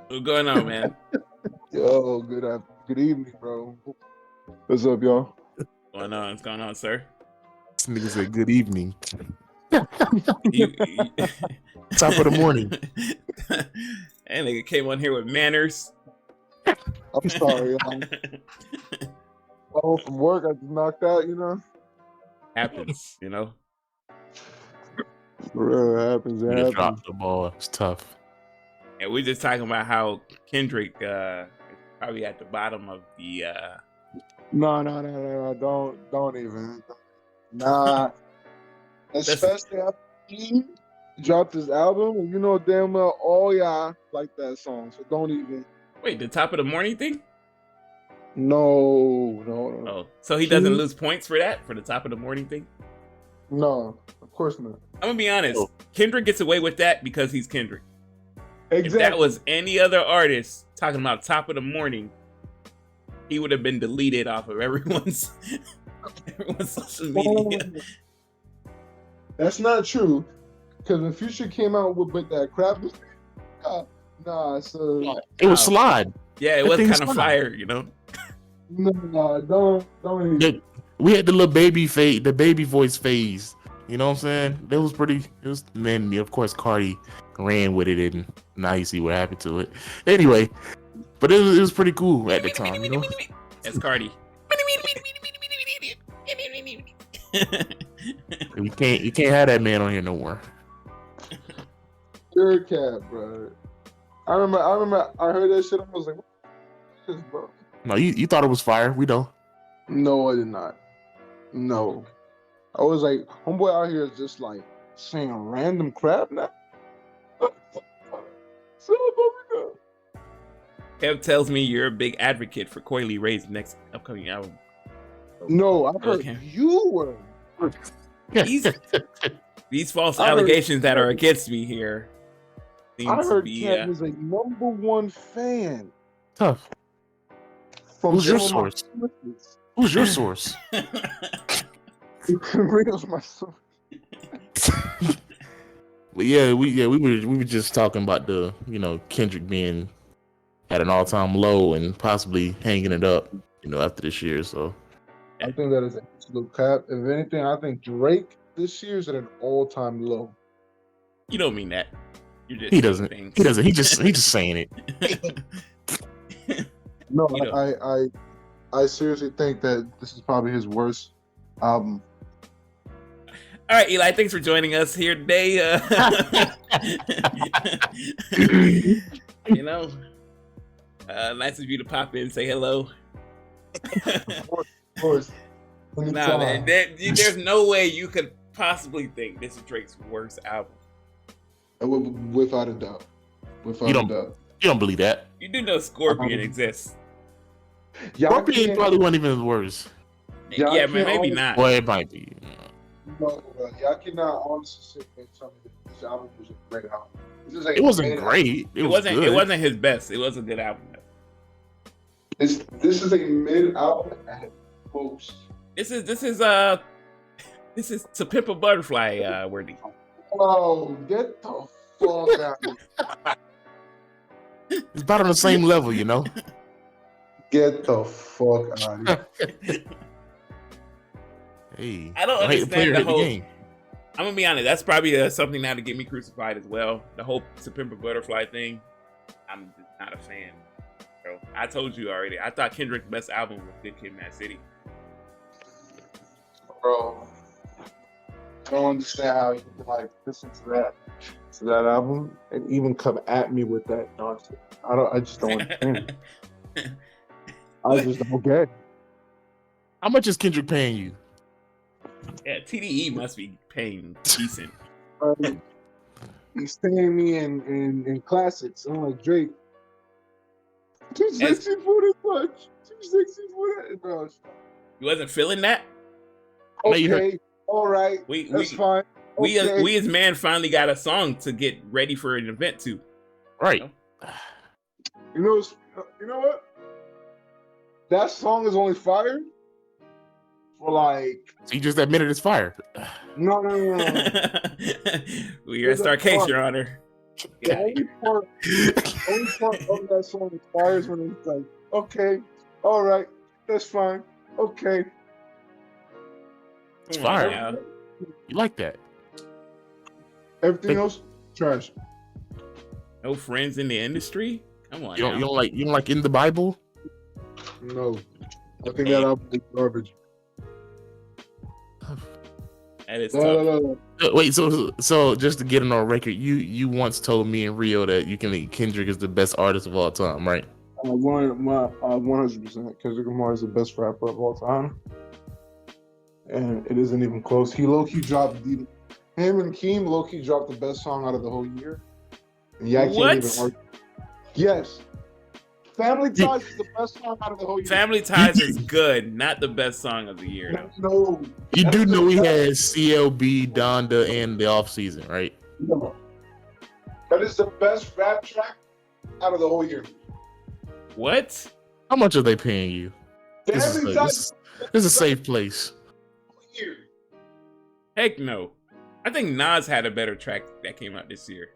What's going on, man? Yo, good evening, bro. What's up, y'all? What's going on, sir? This nigga said good evening. You, Top of the morning. And nigga came on here with manners. I'm sorry. I'm home from work. I just knocked out, you know? Happens, you know. For real, it happens. It Nigga happens. dropped the ball. It's tough. And we're just talking about how Kendrick is probably at the bottom of the No. Don't even. Nah. Especially after he dropped his album, and you know damn well all y'all like that song. So don't even. Wait, the top of the morning thing? No. Oh, so he doesn't lose points for that, for the top of the morning thing? No, of course not. I'm gonna be honest. Kendrick gets away with that because he's Kendrick. Exactly. If that was any other artist talking about top of the morning, he would have been deleted off of everyone's social media. That's not true. Because when Future came out with that crap, so It was Slide. Yeah, it That was thing kind of was fire, you know. no, don't even. We had the little baby phase, the baby voice phase. You know what I'm saying? It was pretty. It was. And then of course Cardi ran with it, and now you see what happened to it. Anyway, but it was pretty cool at the time. You know. That's Cardi. You can't have that man on here no more. Your cat, bro. I remember. I heard that shit. I was like, "What is this, bro?" No, you thought it was fire. We don't. No, I did not. No, I was like, homeboy out here is just like saying random crap now. So, Kev tells me you're a big advocate for Coily Ray's next upcoming album. no, I heard Okay. you were. These false I heard- allegations that are against me here seem I to heard be. Cat was a #1 fan. Tough. From Who's your some of my source? sources. Who's your source? Rio's my source. But yeah, we were just talking about the Kendrick being at an all-time low and possibly hanging it up after this year. So I think that is an absolute cap. If anything, I think Drake this year is at an all-time low. You don't mean that. You're just he saying doesn't. things. He doesn't. He just saying it. No, You know. I seriously think that this is probably his worst album. All right, Eli, thanks for joining us here today. Nice of you to pop in and say hello. Of course. Nah, man, there's no way you could possibly think this is Drake's worst album. Without a doubt. You don't believe that? You do know Scorpion exists. Scorpion probably wasn't even worse. Yeah, man, maybe not. Well, it might be. No, bro. Y'all cannot honestly sit there and tell me that this album was a great album. It wasn't great. It was good. It wasn't his best. It was a good album. This is a mid album at most. This is To Pimp a Butterfly worthy. Oh, get the fuck out! It's about on the same level, Get the fuck out! Hey, I don't hate the player, understand the hate whole. game. I'm gonna be honest. That's probably something now to get me crucified as well. The whole To Pimp a Butterfly thing. I'm just not a fan. Bro, I told you already. I thought Kendrick's best album was Good Kid, Mad City. Bro, I don't understand how you can listen to that album and even come at me with that nonsense. I just don't understand. I just don't get it. How much is Kendrick paying you? Yeah, TDE must be paying decent. He's paying me in classics. I'm like, Drake, too sexy for this much. Too sexy for that. Bro. You wasn't feeling that? Okay, all right. That's fine. Okay. We as man finally got a song to get ready for an event to. Right. You know what? That song is only fired for like. So you just admitted it's fire. No. We're gonna start case, Your Honor. The only part of that song is fire is when it's like, okay, all right, that's fine, okay. It's Come on fire. now. You like that? Everything else, trash. No friends in the industry? Come on You don't now. you don't like In the Bible? No, I think that album is garbage. That is tough. No. Wait, so just to get it on record, you once told me and Rio that you can think Kendrick is the best artist of all time, right? 100%. Kendrick Lamar is the best rapper of all time, and it isn't even close. He low-key dropped him and Keem low-key dropped the best song out of the whole year. And yeah, I can't even argue. Yes. Family Ties is the best song out of the whole year. Family Ties is good, not the best song of the year, though. No. You do know he has CLB, Donda, and the off season, right? No. That is the best rap track out of the whole year. What? How much are they paying you? Family Ties This is a safe place. year. Heck no. I think Nas had a better track that came out this year.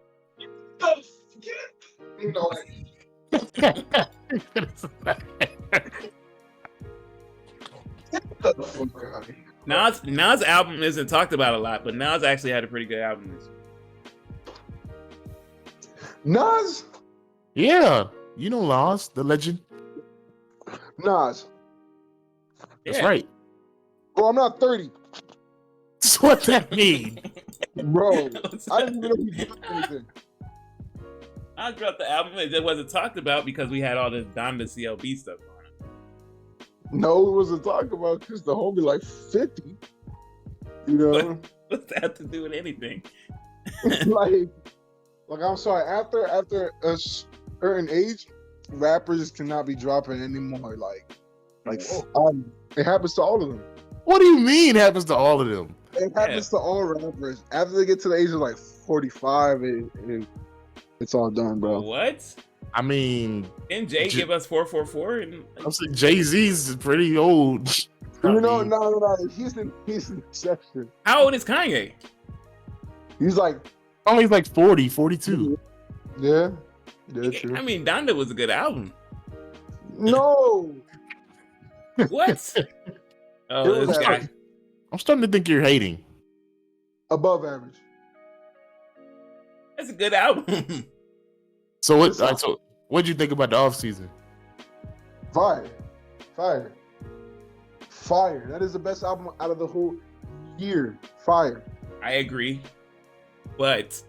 You know, Nas' album isn't talked about a lot, but Nas actually had a pretty good album this year. Nas? Yeah, you know Nas, the legend. Nas. That's Yeah. right. Bro, I'm not 30. That's what that means. Bro, I didn't even know he did anything. I dropped the album. It just wasn't talked about because we had all this Donda CLB stuff on it. No, it wasn't talked about because the homie like 50. You know? What's that have to do with anything? like I'm sorry, after a certain age, rappers cannot be dropping anymore. It happens to all of them. What do you mean happens to all of them? It happens to all rappers. After they get to the age of like 45, it's all done, bro. What? I mean, Didn't Jay give us 444? And I'm saying Jay-Z's pretty old. You know, no. He's an exception. how old is Kanye? He's like, Oh, he's like 40, 42. yeah, true. I mean, Donda was a good album. No, What? Oh, It was this guy. I'm starting to think you're hating. above average. That's a good album. So what'd you think about the off season? Fire. That is the best album out of the whole year. Fire. I agree. But,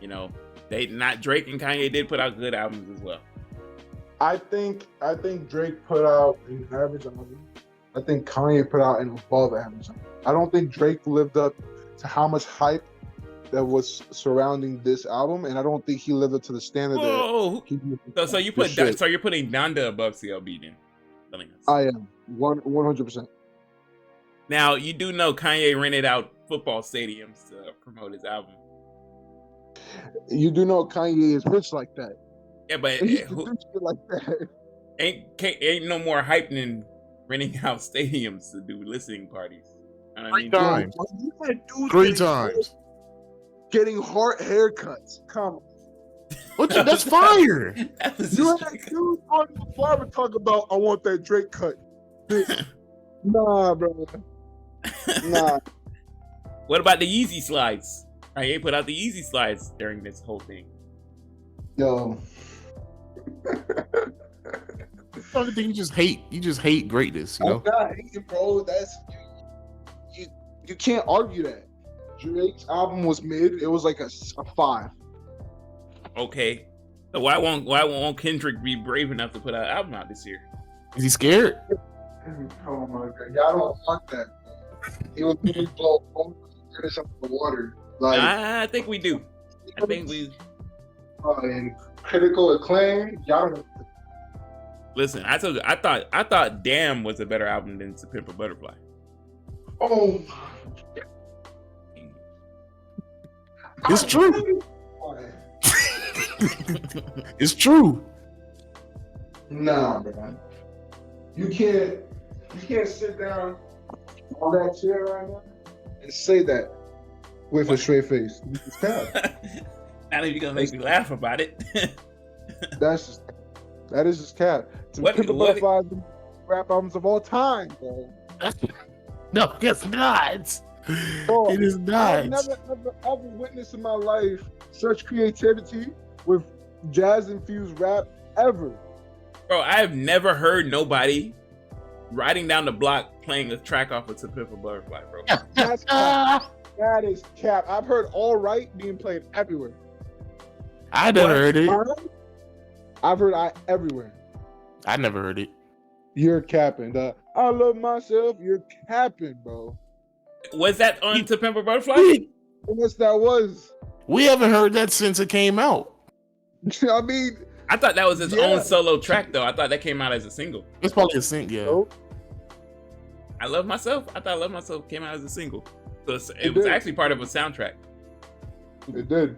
you know, Drake and Kanye did put out good albums as well. I think Drake put out an average album. I think Kanye put out an above average album. I don't think Drake lived up to how much hype that was surrounding this album, and I don't think he lived up to the standard. Whoa! That So you're putting Donda above CLB then? Telling us. I am 100%. Now you do know Kanye rented out football stadiums to promote his album. You do know Kanye is rich like that. Yeah, but And he can do shit like that. ain't no more hype than renting out stadiums to do listening parties. You know what I mean? Times. You had dudes 3 getting times. getting hard haircuts. Come on. That's fire. That was You just- had dudes on the barber talk about, I want that Drake cut. Nah, bro. Nah. What about the Yeezy slides? Kanye put out the Yeezy slides during this whole thing. Yo. I think you just hate greatness, you know? I'm not hating, bro. That's you can't argue that. Drake's album was mid. It was like a 5. Okay, so why won't Kendrick be brave enough to put an album out this year? Is he scared? Oh my god, y'all don't want that. He was really blow finish up the water. Like I think we do. I think we and critical acclaim. Y'all don't. listen. I told you. I thought Damn was a better album than To Pimp a Butterfly. Oh, It's true. It's true. Nah, man. You can't sit down on that chair right now and say that with a straight face. It's bad. Not even gonna make me laugh about it. That is just cap. To What- Pimp a what- Butterfly is the rap albums of all time, bro. No, it's not. Bro, It is I've not. never ever witnessed in my life such creativity with jazz infused rap ever. Bro, I have never heard nobody riding down the block playing a track off of To Pimp a Butterfly, bro. That's cap. That is cap. I've heard All Right being played everywhere. I never heard it. I've heard I everywhere. I never heard it. You're capping. I love myself. You're capping, bro. Was that on To Pimp a Butterfly? Yes, that was. We haven't heard that since it came out. I mean, I thought that was his Yeah. own solo track, though. I thought that came out as a single. It's probably a sync, yeah. nope. I Love Myself? I thought I Love Myself came out as a single. So it It was did. actually part of a soundtrack. It did.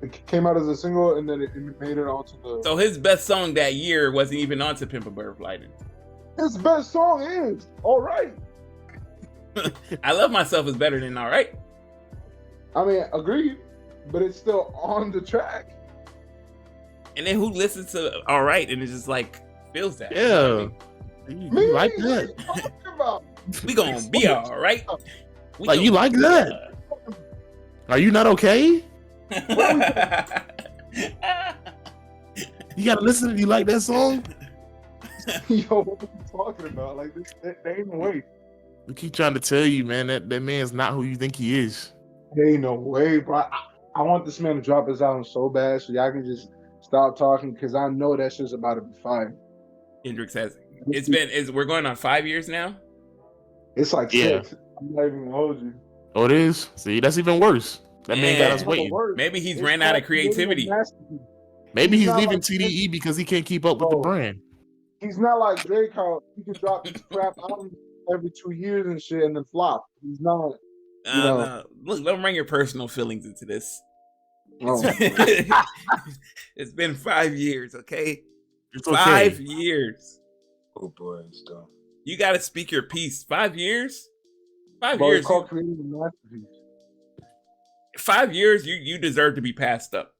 It came out as a single, and then it made it onto the. So his best song that year wasn't even on To Pimp a Butterfly. Then. His best song is All Right. I Love Myself is better than All Right. I mean, agreed, but it's still on the track. And then who listens to All Right and it just like feels that? You know what I Yeah. mean? You like what that. are you talking about? We gonna be all right. We Like, you gonna like be that? Are you not okay? You gotta listen to you like that song? Yo, what are you talking about? Like, this, they ain't no way. We keep trying to tell you, man, that man's not who you think he is. There ain't no way, bro. I want this man to drop his album so bad so y'all can just stop talking because I know that shit's about to be fire. Kendrick says we're going on 5 years now. It's like Yeah. 6. I'm not even gonna hold you. Oh, it is? See, that's even worse. That man got Man. us waiting. Maybe he's It's ran out of called creating a creativity. masterpiece. Maybe he's not leaving like- TDE because he can't keep up with the Bro. brand. He's not like Drake, how he can drop these crap albums every 2 years and shit and then flop. He's not. know. No. Look, don't bring your personal feelings into this. Oh. It's been 5 years, okay? It's okay. 5 years. Oh boy, stuff. You got to speak your piece. 5 years? 5 Bro, years. it's called creating a masterpiece. 5 years, you deserve to be passed up.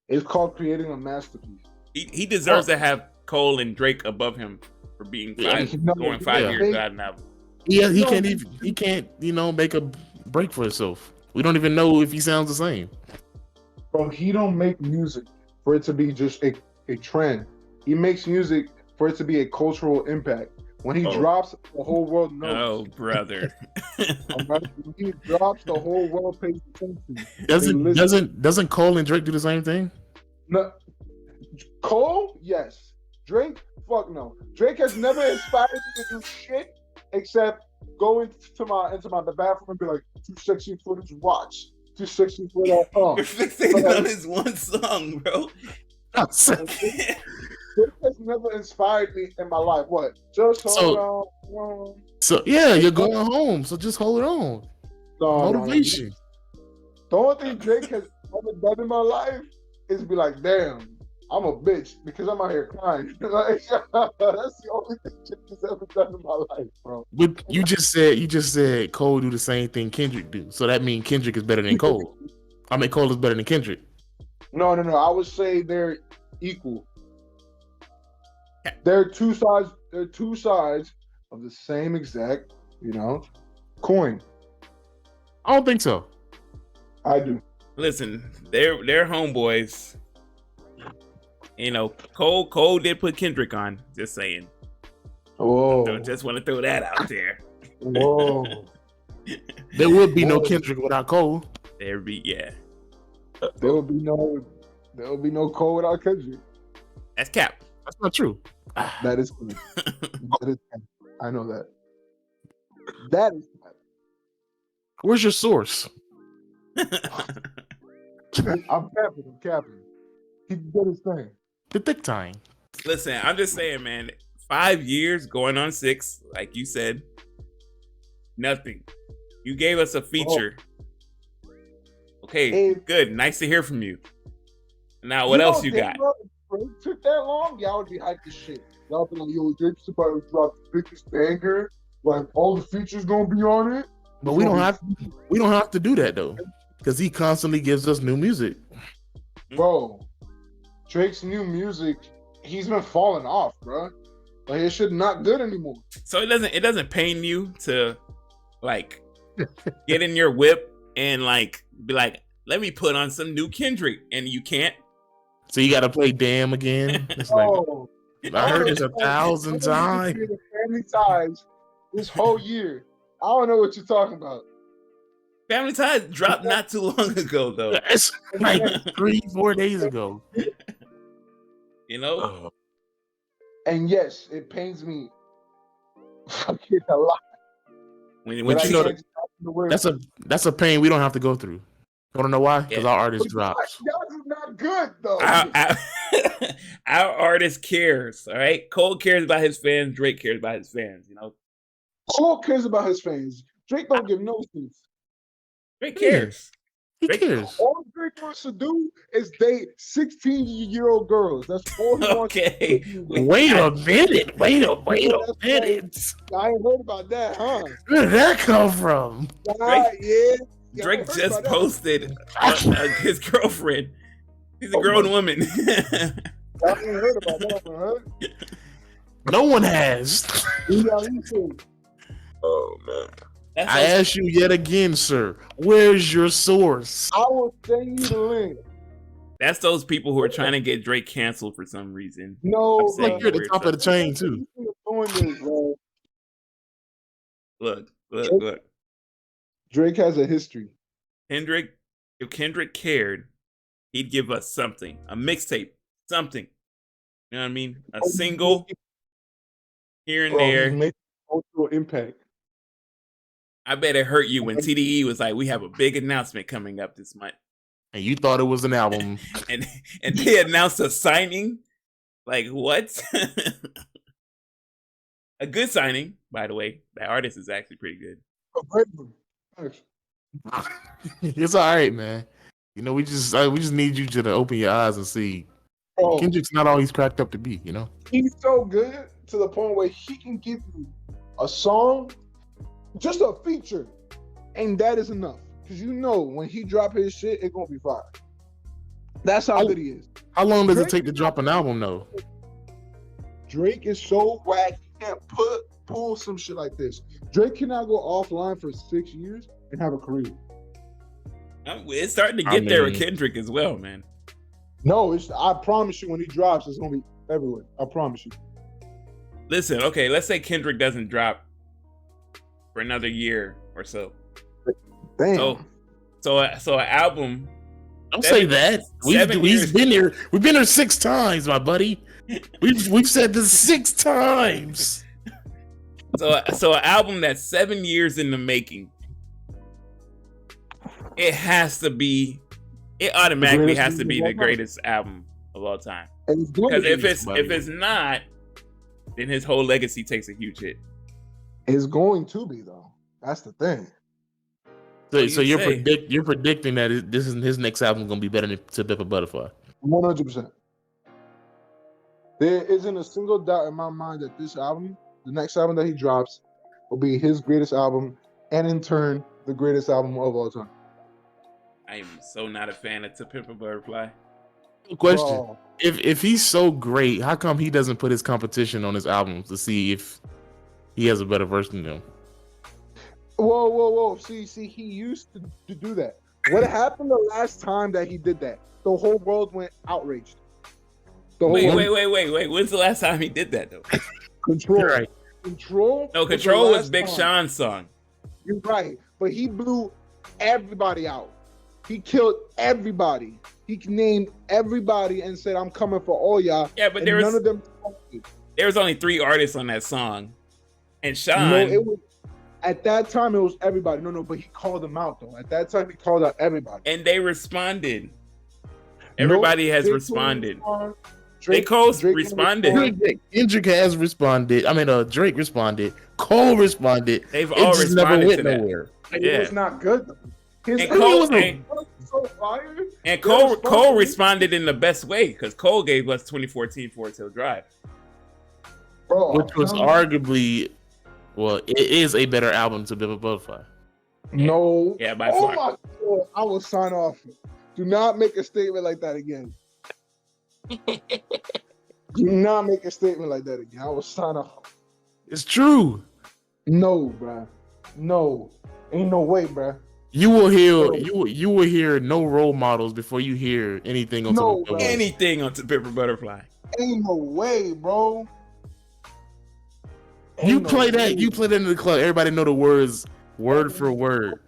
It's called creating a masterpiece. He deserves to have Cole and Drake above him for being Yeah, going 5 yeah. years without an album. Yeah, he No. can't even. He can't, make a break for himself. We don't even know if he sounds the same. Bro, he don't make music for it to be just a trend. He makes music for it to be a cultural impact. When he Oh. drops, the whole world knows. Oh, brother. Alright? When he drops, the whole world pays attention. Doesn't Cole and Drake do the same thing? No, Cole, yes. Drake, fuck no. Drake has never inspired me to do shit except go into my bathroom and be like, too sexy for this watch. Too sexy for that phone. You're fixated on his one song, bro. Drake has never inspired me in my life. What? Just hold on. So yeah, you're going home. So just hold on. No, Motivation. The only thing Drake has ever done in my life is be like, damn, I'm a bitch because I'm out here crying. Like, that's the only thing Drake has ever done in my life, bro. But you just said Cole do the same thing Kendrick do. So that means Kendrick is better than Cole. I mean, Cole is better than Kendrick. No. I would say they're equal. They're two sides. They're two sides of the same exact, coin. I don't think so. I do. Listen, they're homeboys. Cole did put Kendrick on. Just saying. Whoa. So just want to throw that out there. Whoa. There would be no Whoa. Kendrick without Cole. There be There will be no Cole without Kendrick. That's cap. That's not true. That is true. That is, I know that. That is. Where's your source? I'm capping. He did his thing. The thick tying. Listen, I'm just saying, man. 5 years going on 6, like you said. Nothing. You gave us a feature. Okay, Hey. good. Nice to hear from you. Now, what else you got? It took that long, y'all would be hyped as shit. Y'all be like, yo, Drake's about to drop the biggest banger. Like, all the features gonna be on it. But we don't have to do that though. Because he constantly gives us new music. Bro, Drake's new music, he's been falling off, bro. Like his shit not good anymore. So it doesn't pain you to like get in your whip and like be like, let me put on some new Kendrick, and you can't. So you got to play Damn again. It's like I heard this 1,000 times. Family Ties this whole year. I don't know what you're talking about. Family Ties dropped not too long ago, though. It's like 3-4 days ago. You know? And yes, it pains me fucking a lot. When you know that's a pain we don't have to go through. You want to know why? Because our artist drops. Y'all is not good though. Our artist cares. All right, Cole cares about his fans. Drake cares about his fans. You know, Cole cares about his fans. Drake don't give no sense. Drake cares. He cares. All Drake wants to do is date 16-year-old girls. That's all he wants. Okay. Wait a minute. Wait a minute. I ain't heard about that, huh? Where did that come from? Drake just posted his girlfriend. She's a grown woman. I ain't heard about that one, huh? No one has. Oh man. I ask you yet again, sir. Where's your source? I will send you the link. That's those people who are trying to get Drake canceled for some reason. No, like you're at the top of the chain too. Look. Drake has a history. If Kendrick cared, he'd give us something, a mixtape, something. You know what I mean? A single here and there. Make cultural impact. I bet it hurt you when TDE was like, "We have a big announcement coming up this month," and you thought it was an album, and they announced a signing. Like what? A good signing, by the way. That artist is actually pretty good. It's all right, man. You know, we just need you to open your eyes and see. Kendrick's not all he's cracked up to be. You know, he's so good to the point where he can give you a song. Just a feature, and that is enough. Because you know when he drop his shit, it's gonna be fire. That's how good he is. How long does it take to drop an album, though? Drake is so whack. He can't pull some shit like this. Drake cannot go offline for 6 years and have a career. It's starting to get there with Kendrick as well, man. No, I promise you, when he drops, it's gonna be everywhere. I promise you. Listen, okay, let's say Kendrick doesn't drop for another year or so. Damn. So an album. Don't say that. We've been here. We've been here 6 times, my buddy. We've said this 6 times. So an album that's 7 years in the making. It automatically has to be the greatest album of all time. Because if it's not, then his whole legacy takes a huge hit. It's going to be though. That's the thing. So you're predicting that his next album is gonna be better than To Pimp a Butterfly. 100%. There isn't a single doubt in my mind that this album, the next album that he drops, will be his greatest album, and in turn, the greatest album of all time. I am so not a fan of To Pimp a Butterfly. Question: Bro. If he's so great, how come he doesn't put his competition on his albums to see if he has a better verse than them? Whoa. See, he used to do that. What happened the last time that he did that? The whole world went outraged. Wait. When's the last time he did that, though? Control. You're right. Control? No, Control was Big Sean's song. You're right. But he blew everybody out. He killed everybody. He named everybody and said, "I'm coming for all y'all." Yeah, but none of them. There was only 3 artists on that song. And Sean. No, it was. At that time, it was everybody. No, but he called them out, though. At that time, he called out everybody. And they responded. Everybody has responded. Drake responded. Kendrick has responded. I mean, Drake responded. Cole responded. They've all responded never went to that. nowhere. It was not good, though. Cole responded in the best way, because Cole gave us 2014 Four Till Drive. Which was arguably... Well, it is a better album to Pimp a Butterfly. No. Yeah, by far. My God, I will sign off. Do not make a statement like that again. Do not make a statement like that again. I will sign off. It's true. No, bruh. No. Ain't no way, bruh. You will hear you will hear no role models before you hear anything on No, Twitter. bro. Anything on To Pimp a Butterfly. Ain't no way, bro. You Ain't play no that. way. You play that in the club. Everybody know the words word for word.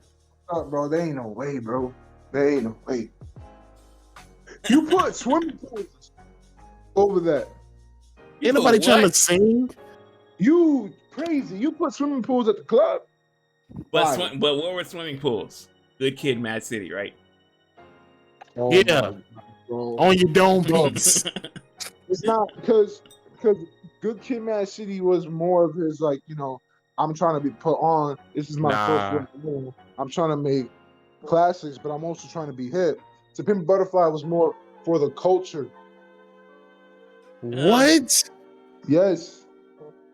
Bro, there ain't no way, bro. There ain't no way. You put swimming pools over that. Ain't nobody trying to sing. You crazy. You put swimming pools at the club. But what were swimming pools? Good Kid, Mad City, right? Oh Yeah. God, bro. On your dome Bro. piece. It's not because Good Kid, Mad City was more of his like, you know, I'm trying to be put on. This is my first one. I'm trying to make classics, but I'm also trying to be hip. To Pimp a Butterfly was more for the culture. What? Yes.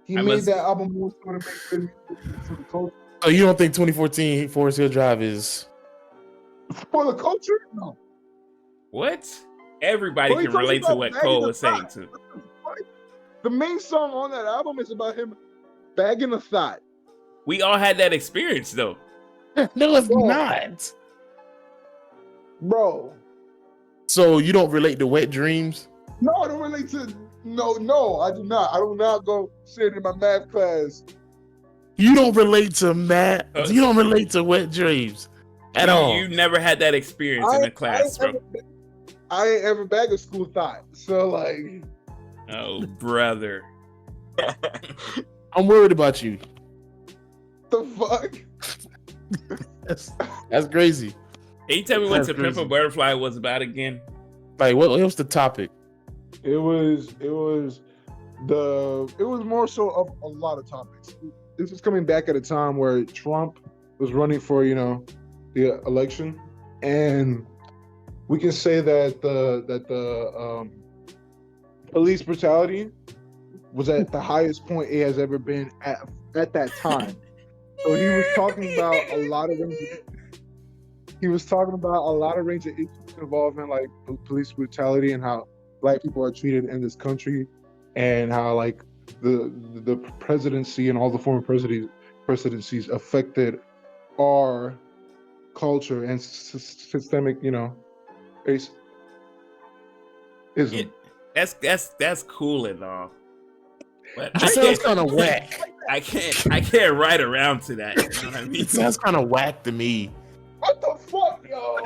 He made that album more so to make good music for the culture. So you don't think 2014 Forest Hill Drive is For the culture? No. What? Everybody can relate to what Cole was saying too. The main song on that album is about him bagging a thought. We all had that experience though. No, it's not. Bro. So you don't relate to Wet Dreams? No, I don't relate to no, I do not. I do not go sit in my math class. You don't relate to math. You don't relate to Wet Dreams at all. You never had that experience in a class, bro. I ain't ever bagged a school thought. So like, oh brother. I'm worried about you. The fuck? That's crazy. Can you tell me what To Pimp a Butterfly was about again? Like what was the topic? It was more so of a lot of topics. This is coming back at a time where Trump was running for, you know, the election, and we can say that the police brutality was at the highest point it has ever been at that time. So he was talking about a lot of range of issues involving like police brutality and how Black people are treated in this country, and how like the presidency and all the former presidencies affected our culture and systemic, you know, racism. That's cool and all. But It sounds kind of whack. I can't write around to that. You know what I mean? It sounds kind of whack to me. What the fuck, yo?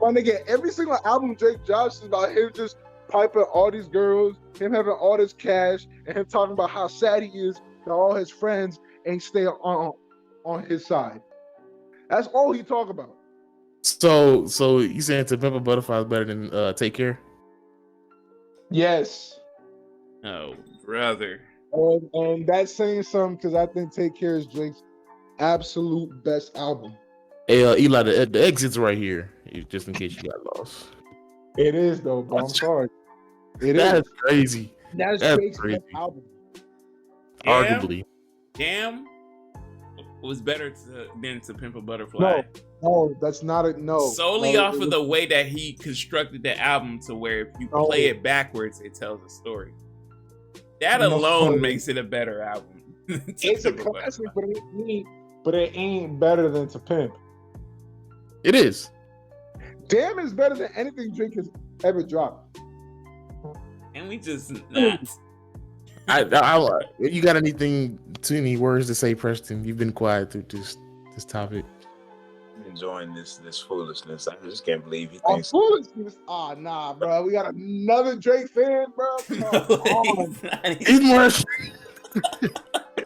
My nigga, every single album Drake drops is about him just piping all these girls, him having all this cash, and him talking about how sad he is that all his friends ain't stay on his side. That's all he talk about. So you saying To Pimp a Butterfly is better than Take Care? Yes. Oh, brother. And that's saying something because I think Take Care is Drake's absolute best album. Hey, Eli, the exit's right here, just in case you got lost. It is though, bro. I'm sorry. That's crazy. That's Drake's best album. Arguably. Damn. Was better than To Pimp a Butterfly. No, that's not a no. Solely off of the way that he constructed the album to where if you play it backwards, it tells a story. That alone makes it a better album. It's a classic, but it ain't better than To Pimp. It is. Damn is better than anything Drake has ever dropped. And we just not. You got any words to say, Preston? You've been quiet through this topic. I'm enjoying this foolishness. I just can't believe he Oh, thinks foolishness? Oh, nah, bro. We got another Drake fan, bro.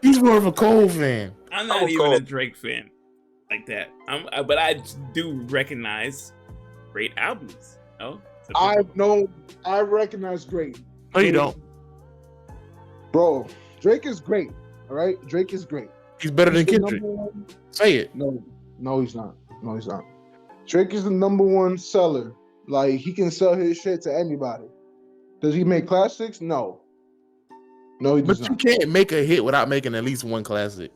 He's more of a Cole fan. I'm not even a Drake fan like that. But I do recognize great albums. No, I recognize great. No, you don't. Bro, Drake is great. All right, Drake is great. He's better than Kendrick. Say it. No, he's not. No, he's not. Drake is the #1 seller. Like, he can sell his shit to anybody. Does he make classics? No. No, he does not. But you can't make a hit without making at least one classic.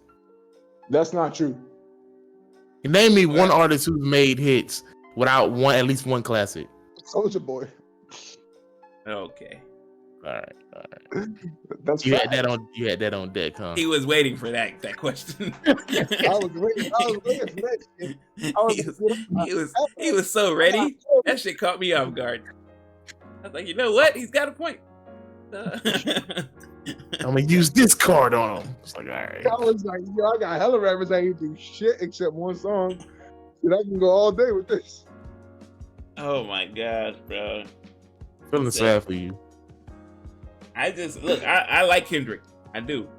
That's not true. Name me one artist who's made hits without at least one classic. Soulja Boy. Okay. All right. That's you had that on deck, huh? He was waiting for that question. I was waiting for that shit. He was so ready. That shit caught me off guard. I was like, you know what? He's got a point. I'm gonna use this card on him. It's like, all right. I was like, yo, I got hella rappers that ain't do shit except one song. And I can go all day with this. Oh my gosh, bro. Feeling sad for you. I just look. I like Kendrick. I do.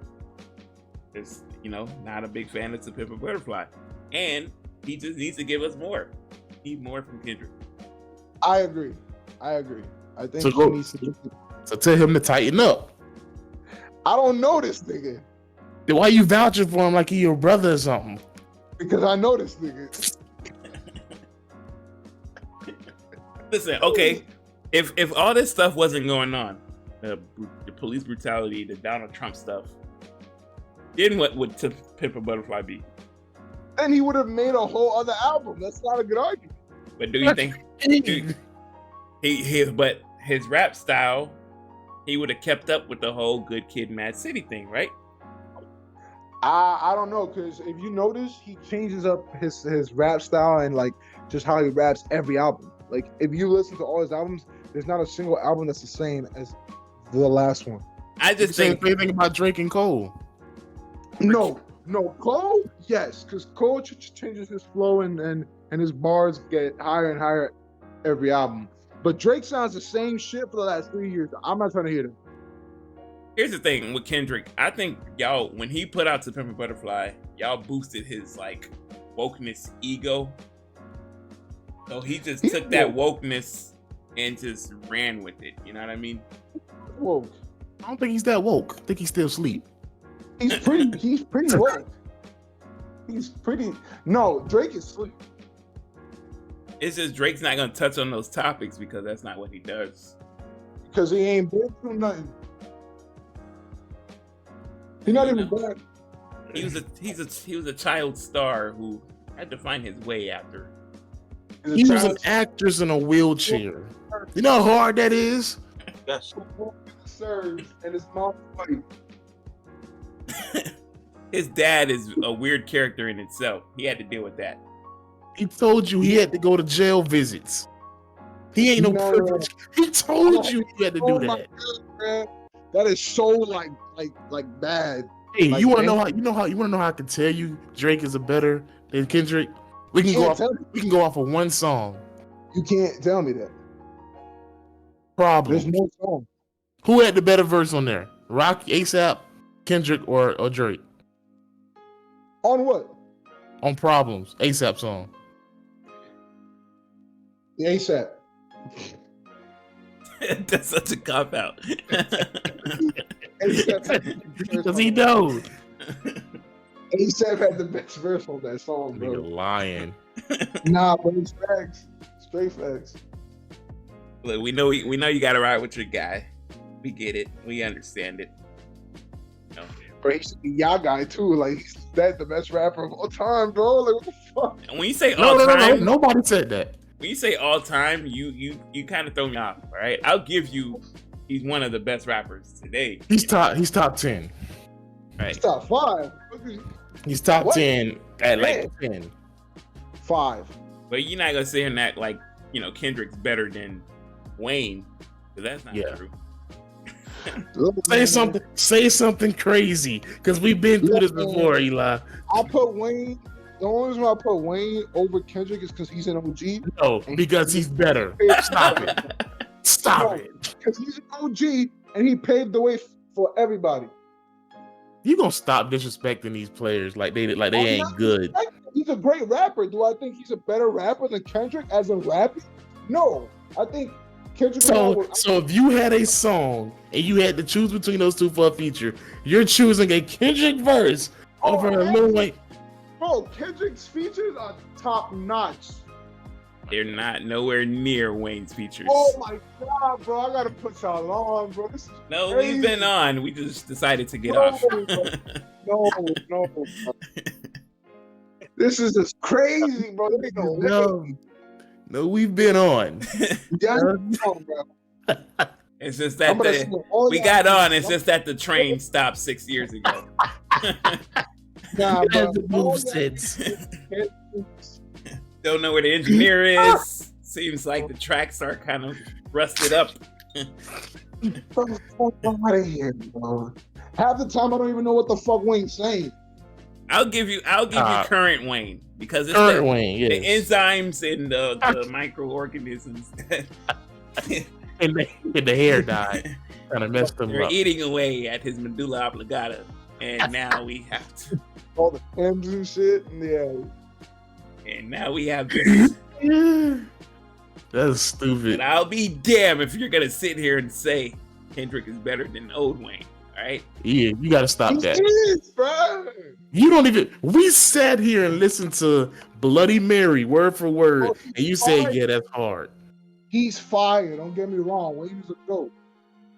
Just not a big fan of To Pimp a Butterfly, and he just needs to give us more. Need more from Kendrick. I agree. I think he needs to. So tell him to tighten up. I don't know this nigga. Then why you vouching for him like he your brother or something? Because I know this nigga. Listen, okay. If all this stuff wasn't going on, the police brutality, the Donald Trump stuff, then what would To Pimp a Butterfly be? Then he would have made a whole other album. That's not a good argument. But do you think but his rap style, he would have kept up with the whole Good Kid, Mad City thing, right? I don't know, because if you notice, he changes up his rap style and like just how he raps every album. Like if you listen to all his albums, there's not a single album that's the same as the last one. I just think anything about Drake and Cole. No, Cole, yes, because Cole changes his flow and his bars get higher and higher every album. But Drake sounds the same shit for the last 3 years. I'm not trying to hear them. Here's the thing with Kendrick. I think y'all, when he put out To Pimp a Butterfly, y'all boosted his like wokeness ego. So he just took that wokeness and just ran with it. You know what I mean? Woke. I don't think he's that woke. I think he's still asleep. He's pretty woke. No, Drake is asleep. It's just Drake's not gonna touch on those topics because that's not what he does. Because he ain't been through nothing. He's not even bad. He was a child star who had to find his way after. He was an actress in a wheelchair. You know how hard that is? Yes. And his mom's funny. His dad is a weird character in itself. He had to deal with that. He told you he had to go to jail visits. He ain't no privilege. He told you he had to do that. God, man. That is so like bad. Hey, like, you wanna know how I can tell you Drake is a better than Kendrick? We can go off of one song. You can't tell me that. Problem. There's no song. Who had the better verse on there? Rock, ASAP, Kendrick, or Drake? On what? On Problems, ASAP song. The ASAP. That's such a cop out. Because he knows. ASAP had the best verse on that song, bro. You're lying. Nah, but it's facts. Straight facts. Look, we know you gotta ride with your guy. We get it. We understand it. No. Bro, he should be y'all guy too. Like, he's the best rapper of all time, bro. Like, what the fuck? And when you say all time, no, nobody said that. When you say all time, you kind of throw me off. All right, I'll give you. He's one of the best rappers today. He's top 10. Right. He's top 5. He's top 10 at like 10. 5. But you're not gonna sit here and act like Kendrick's better than Wayne, because that's not true. Say something crazy, because we've been through this before, Eli. I put Wayne. The only reason why I put Wayne over Kendrick is because he's an OG. No, because he's better. Stop it. Stop it. Because he's an OG and he paved the way for everybody. You gonna stop disrespecting these players like they ain't good? He's a great rapper. Do I think he's a better rapper than Kendrick as a rapper? No, I think Kendrick. So if you had a song and you had to choose between those two for a feature, you're choosing a Kendrick verse over a Lil Wayne. Bro, Kendrick's features are top notch. They're not nowhere near Wayne's features. Oh my god, bro! I gotta put y'all on, bro. This is crazy. We've been on. We just decided to get off. No. This is just crazy, bro. There ain't no way. No, we've been on. Yeah, come on, bro. It's just that we got on. It's just that the train stopped 6 years ago. Nah, bro. Don't know where the engineer is. Seems like the tracks are kind of rusted up. Fuck out of here, bro. Half the time I don't even know what the fuck Wayne's saying. I'll give you current Wayne because it's current Wayne, yes. The enzymes and the microorganisms and the hair dye kind of messed him they're up. eating away at his medulla oblongata, and now we have to all the M's and shit. Yeah. And now we have this. That's stupid. But I'll be damned if you're gonna sit here and say Kendrick is better than old Wayne. All right? Yeah, you gotta stop that. Is, bro. You don't even. We sat here and listened to Bloody Mary word for word, and you say, "Yeah, that's hard." He's fire. Don't get me wrong. Wayne's a GOAT.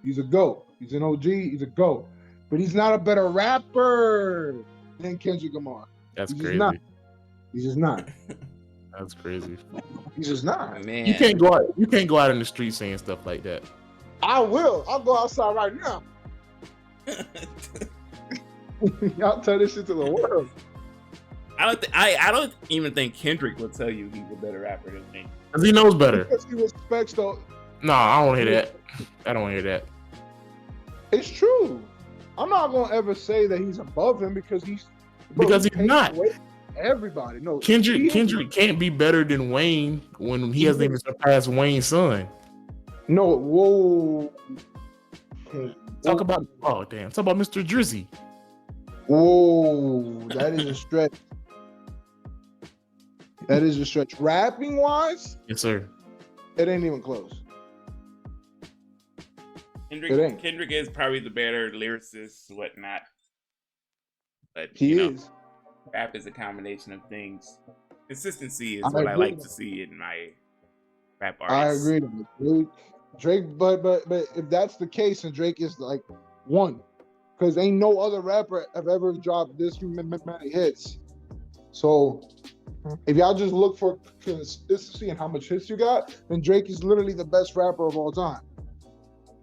He's a GOAT. He's an OG. He's a GOAT. But he's not a better rapper than Kendrick Lamar. That's he's crazy. He's just not. That's crazy. He's just not. Man. You can't go out. You can't go out in the street saying stuff like that. I will. I'll go outside right now. Y'all tell this shit to the world. I don't even think Kendrick will tell you he's a better rapper than me. Because he knows better. Because he respects the. No, I don't want to hear that. I don't want to hear that. It's true. I'm not gonna ever say that he's above him because he's not. Everybody, no. Kendrick can't be better than Wayne when he hasn't even surpassed Wayne's son. No, whoa. Talk about Mr. Drizzy. Whoa, that is a stretch. That is a stretch. Rapping wise, yes, sir. It ain't even close. Kendrick is probably the better lyricist, whatnot. But he is. Rap is a combination of things. Consistency is what I like to see in my rap artists. I agree. Drake, but if that's the case, and Drake is like one, because ain't no other rapper have ever dropped this many hits. So if y'all just look for consistency and how much hits you got, then Drake is literally the best rapper of all time.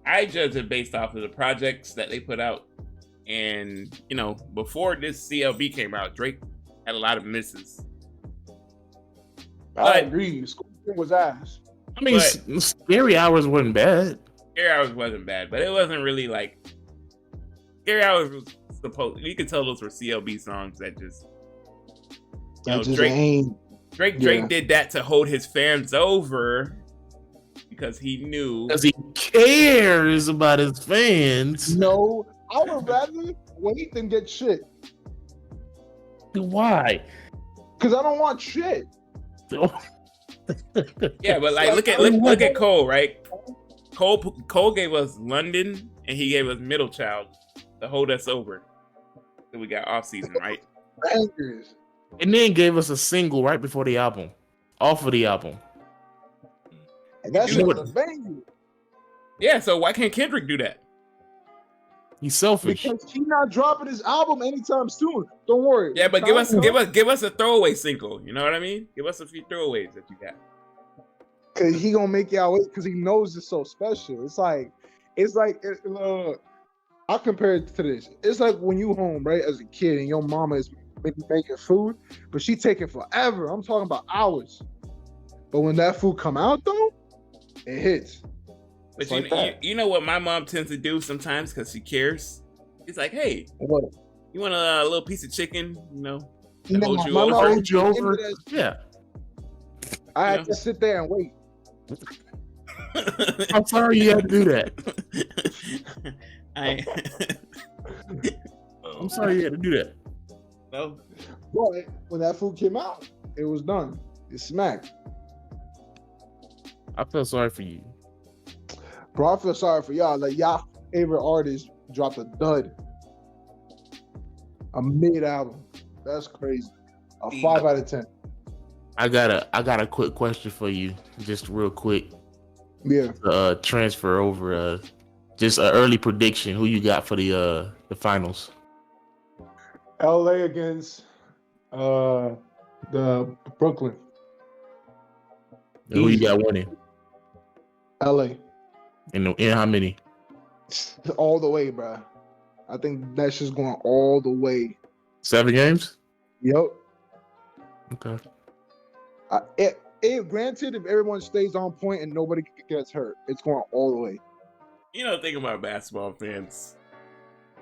I judge it based off of the projects that they put out. And, before this CLB came out, Drake had a lot of misses. I agree. Scorpion was ass. I mean, Scary Hours wasn't bad. Scary Hours wasn't bad, but it wasn't really like... Scary Hours was supposed... You could tell those were CLB songs that just... Drake did that to hold his fans over because he knew... Because he cares about his fans. No... I would rather wait than get shit. Why? Because I don't want shit. Yeah, but like look at Cole, right? Cole gave us London and he gave us Middle Child to hold us over. So we got off season, right? Bangers. And then gave us a single right before the album, off of the album. And that's what a banger. Yeah, so why can't Kendrick do that? He's selfish. Because he's not dropping his album anytime soon. Don't worry. Yeah, but give us a throwaway single. You know what I mean? Give us a few throwaways that you got. Cause he gonna make y'all wait because he knows it's so special. It's like I'll compare it to this. It's like when you home, right, as a kid and your mama is making food, but she taking forever. I'm talking about hours. But when that food come out though, it hits. But you know what my mom tends to do sometimes because she cares? She's like, hey, what? You want a little piece of chicken, to hold you over? Yeah. I had to sit there and wait. I'm sorry you had to do that. I'm sorry you had to do that. No. But when that food came out, it was done. It smacked. I feel sorry for you. Bro, I feel sorry for y'all. Like, y'all favorite artist dropped a dud. A mid-album. That's crazy. A 5 out of 10. I got a quick question for you, just real quick. Yeah. Transfer over. Just an early prediction. Who you got for the finals? LA against The Brooklyn, Who you Easy. got winning? LA, In how many? all the way, bro. I think that's just going all the way. 7 games? Yep. Okay. Granted, if everyone stays on point and nobody gets hurt, it's going all the way. You know, think about basketball fans.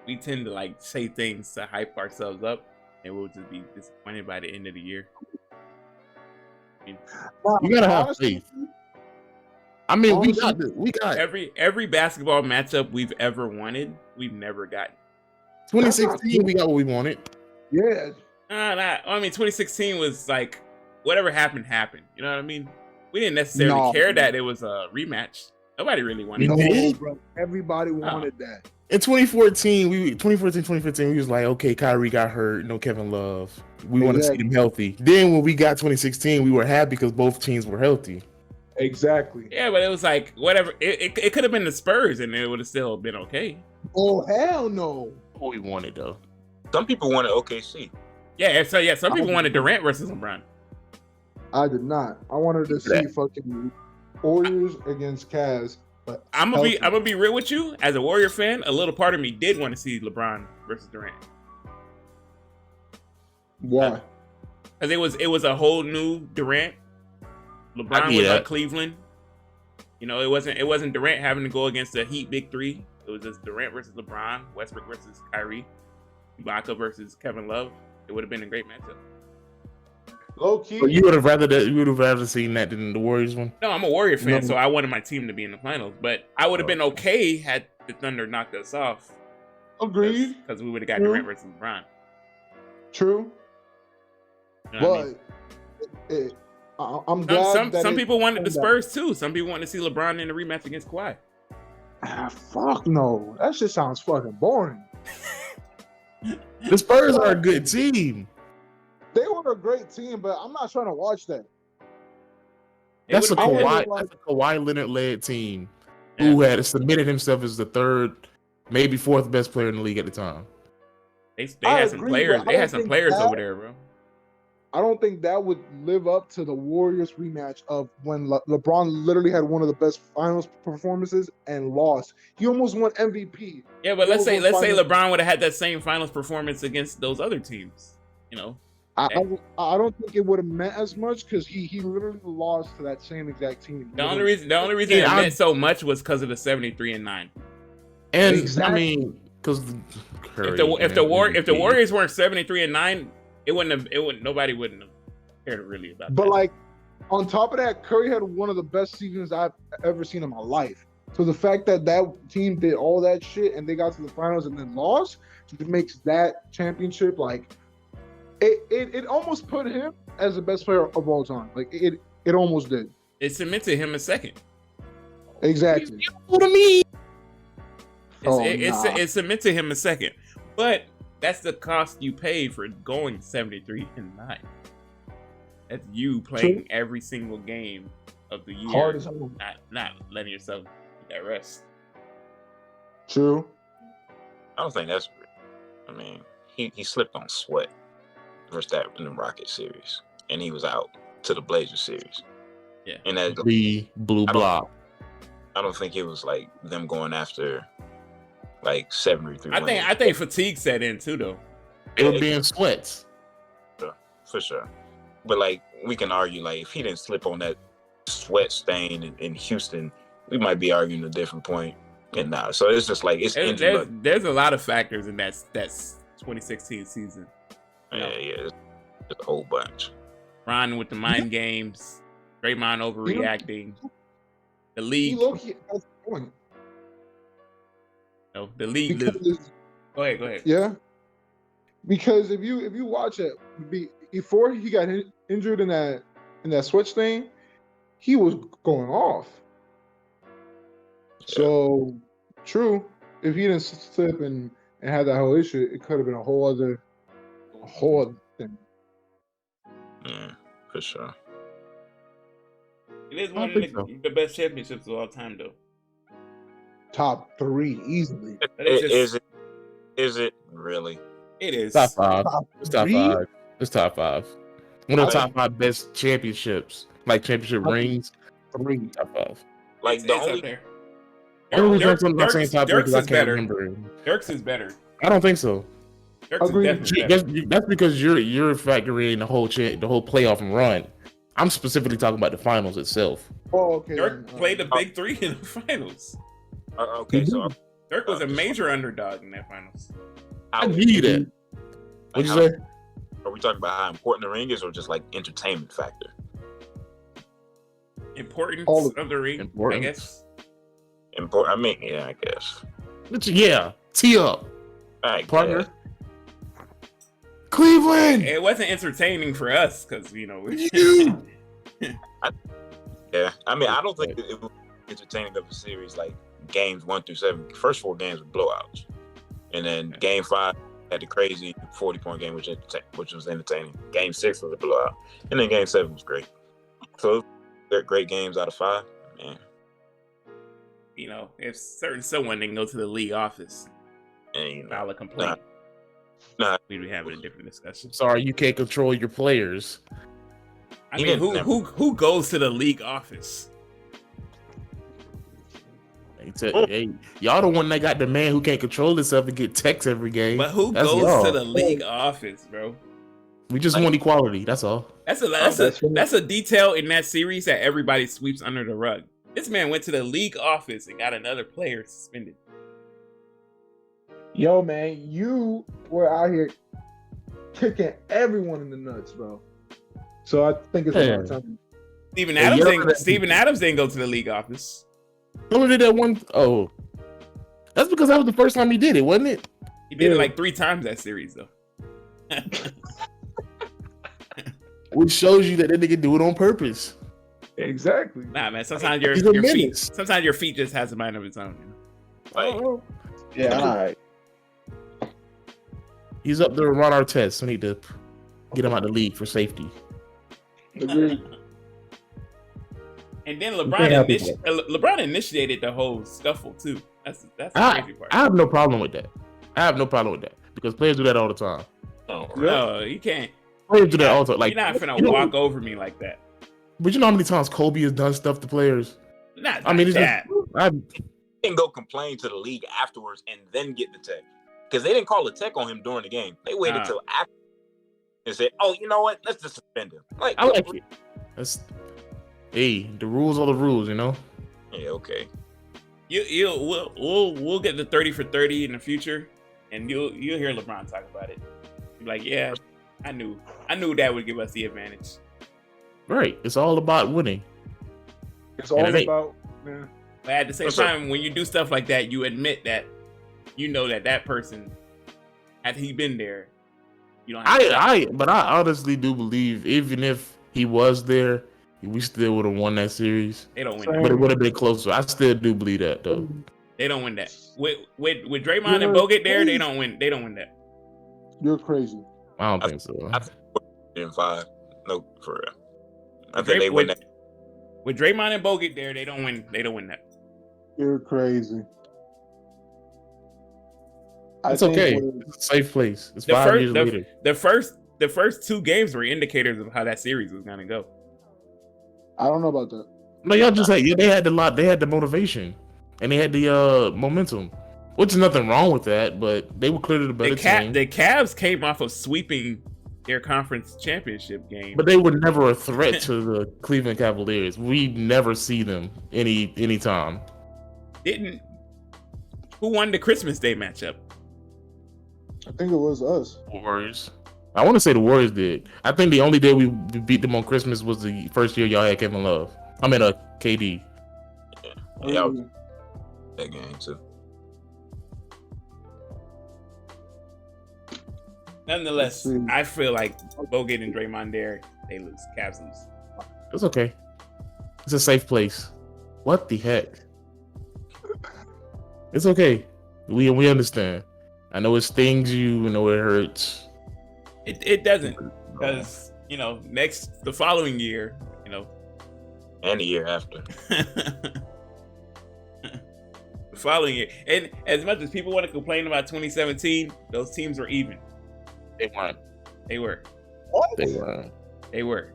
We tend to like say things to hype ourselves up, and we'll just be disappointed by the end of the year. I mean, You gotta have Honestly, faith. I mean, honestly, we got every basketball matchup we've ever wanted, we've never gotten. 2016. We got what we wanted. yeah. I mean, 2016 was like whatever happened. You know what I mean? We didn't necessarily care that it was a rematch. Nobody really wanted No, it. bro. Everybody wanted that. In 2014, 2015, we was like, okay, Kyrie got hurt, no Kevin Love. We want to see them healthy. Then when we got 2016, we were happy because both teams were healthy. Exactly. Yeah, but it was like whatever. It could have been the Spurs, and it would have still been okay. Oh hell no. What we wanted though. Some people wanted OKC. Yeah, so yeah, some people wanted Durant versus LeBron. I did not. I wanted to see fucking Warriors against Cavs. But I'm gonna be real with you. As a Warrior fan, a little part of me did want to see LeBron versus Durant. Why? Because it was a whole new Durant. LeBron was at Cleveland. You know, it wasn't Durant having to go against the Heat big three. It was just Durant versus LeBron, Westbrook versus Kyrie, Ibaka versus Kevin Love. It would have been a great matchup. Low key. But you would have rather seen that than the Warriors one. No, I'm a Warrior fan, so I wanted my team to be in the finals. But I would have been okay had the Thunder knocked us off. Agreed. Because we would have got Durant versus LeBron. True. You know I'm glad some people wanted the Spurs too. Some people wanted to see LeBron in the rematch against Kawhi. Fuck no. That shit sounds fucking boring. The Spurs are a good team. They were a great team, but I'm not trying to watch that. That's a Kawhi Leonard led team who had submitted himself as the third, maybe fourth best player in the league at the time. They had some players. They had some players over there, bro. I don't think that would live up to the Warriors rematch of when LeBron literally had one of the best finals performances and lost. He almost won MVP. Yeah, but let's say LeBron would have had that same finals performance against those other teams. You know, I don't think it would have meant as much because he literally lost to that same exact team. The only reason it meant so much was because of the 73-9. And exactly. I mean, because if the Warriors weren't 73-9. Nobody wouldn't have cared really about that. But like, on top of that, Curry had one of the best seasons I've ever seen in my life. So the fact that team did all that shit and they got to the finals and then lost, it makes that championship like it almost put him as the best player of all time. Like it almost did. It cemented him a second. Exactly. What do you mean? It cemented him a second, but. That's the cost you pay for going 73-9. That's you playing every single game of the year, hard as hell. Not letting yourself get that rest. True. I don't think that's. I mean, he slipped on Sweat versus that in the Rocket series, and he was out to the Blazers series. Yeah, and that the blue block. I don't think it was like them going after. Like 73. I think fatigue set in too, though. It would be in Sweats. For sure. But like we can argue, like if he didn't slip on that Sweat stain in Houston, we might be arguing a different point. And now, so it's just like there's a lot of factors in that 2016 season. Yeah, it's a whole bunch. Ron with the mind games, Draymond overreacting, the league. No, the league. Go ahead. Yeah, because if you watch it, before he got injured in that switch thing, he was going off. Yeah. So true. If he didn't slip and had that whole issue, it could have been a whole other thing. Yeah, for sure. It is one of the best championships of all time, though. Top 3 easily. Is it really? It is top 5. It's top 5. It's top 5. One of the Like- top 5 best championships, like championship rings. 3. Top 5. Like the It's only up there. I'm not saying top 3 Dirk's because I is can't better. remember. Dirk's is better. I don't think so. Dirk's is Agreed. definitely better. That's because you're factoring the whole playoff run. I'm specifically talking about the finals itself. Oh, okay. Dirk played the big 3 in the finals. okay, so Dirk was a major underdog in that finals. I need it. What'd you say? Are we talking about how important the ring is, or just like entertainment factor? Importance All of the ring, importance. I guess. Important. I mean, yeah, I guess. Yeah, tee up, I partner. guess. Cleveland. It wasn't entertaining for us because You. Yeah, I mean, I don't think it was entertaining of a series like games 1 through 7. First 4 games were blowouts, and then game 5 had the crazy 40-point game, which was entertaining. Game 6 was a blowout, and then game 7 was great. So they're great games out of 5. Man, if someone didn't go to the league office, and file a complaint, Nah. we'd be having a different discussion. Sorry, you can't control your players. I mean, who goes to the league office? Hey, y'all the one that got the man who can't control himself to get texts every game. But who That's goes y'all. to the league office, bro? We just want equality. That's all. That's a detail in that series that everybody sweeps under the rug. This man went to the league office and got another player suspended. Yo, man, you were out here kicking everyone in the nuts, bro. So I think it's about time. Steven Hey, Adams didn't go to the league office. He only did that one. Oh, that's because that was the first time he did it, wasn't it? He did it like 3 times that series, though. Which shows you that nigga do it on purpose. Exactly. Nah, man. Sometimes He's your a feet. menace. Sometimes your feet just has a mind of its own. like, Yeah, all right. He's up there with Ron Artest. We need to get him out of the league for safety. Agreed. And then can't have people. LeBron initiated the whole scuffle too. That's the crazy part. I have no problem with that. Because players do that all the time. No, you can't. Players do that all the time. Like, You're not finna walk over me like that. But you know how many times Kobe has done stuff to players? Not I mean, it's that. just, didn't go complain to the league afterwards and then get the tech, because they didn't call a tech on him during the game. They waited till after and said, "Oh, you know what? Let's just suspend him." Like, I like it. Hey, the rules are the rules, you know. Yeah, okay. We'll get the 30 for 30 in the future, and you'll hear LeBron talk about it. Be like, yeah, I knew that would give us the advantage. Right. It's all about winning. It's all about, man. But at the same time, when you do stuff like that, you admit that you know that person, had he been there, you don't have But I honestly do believe even if he was there, we still would have won that series. They don't win that. But it would have been closer. I still do believe that though. They don't win that. With Draymond and Bogut there, they don't win that. You're crazy. I don't think so. I think in 5. No, for real. I think they win that. With Draymond and Bogut there, they don't win that. You're crazy. It's okay. It's a safe place. It's 5 years later. The first 2 games were indicators of how that series was gonna go. I don't know about that. No, y'all just they had the motivation and they had the momentum. Which is nothing wrong with that, but they were clearly the better team. The Cavs came off of sweeping their conference championship game, but they were never a threat to the Cleveland Cavaliers. We never see them any time. Who won the Christmas Day matchup? I think it was us. Warriors. I want to say the Warriors did. I think the only day we beat them on Christmas was the first year y'all had Kevin Love. I mean, KD. Yeah, I was that game too. Nonetheless, I feel like Bogut and Draymond there, they lose. Cavs lose. It's okay. It's a safe place. What the heck? It's okay. We understand. I know it stings you. I know it hurts. It doesn't, because the following year, and the year after. The following year, and as much as people want to complain about 2017, those teams were even. They weren't. They were. What? They weren't. They were.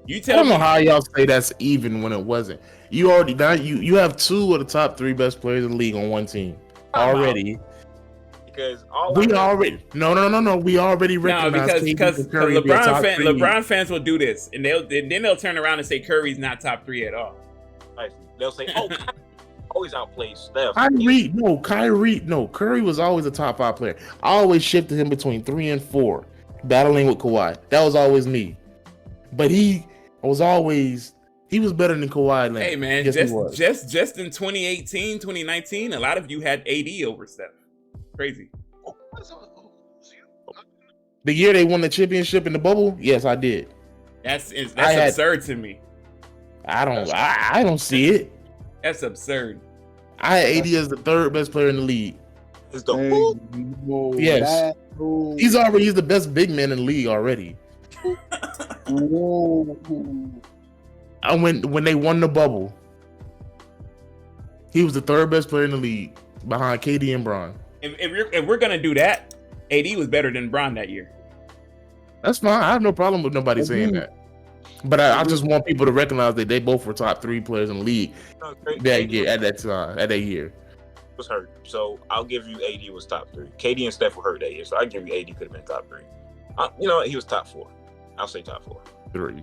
You I tell don't me. know how y'all say that's even when it wasn't. You already now you have 2 of the top 3 best players in the league on one team already. Because all We I heard, already no. We already No, recognize because KD and Curry to be a top 3. LeBron fans will do this, and they'll turn around and say Curry's not top 3 at all. they'll say, "Oh, Kyrie always outplayed Steph." Curry was always a top 5 player. I always shifted him between 3 and 4, battling with Kawhi. That was always me. But he was better than Kawhi Leonard. Hey man, Yes, just in 2018, 2019, a lot of you had AD over Steph. Crazy. The year they won the championship in the bubble, yes, I did. That's absurd to me. I don't see it. That's absurd. I had AD as the 3rd best player in the league. It's the Yes. He's the best big man in the league already. And when they won the bubble, he was the 3rd best player in the league behind KD and Bron. If we're gonna do that, AD was better than Bron that year. That's fine. I have no problem with nobody saying that. But I just want people to recognize that they both were top 3 players in the league that year. At that year, was hurt. So I'll give you AD was top 3. KD and Steph were hurt that year, so I give you AD could have been top 3. You know what? He was top 4. I'll say top 4. 3.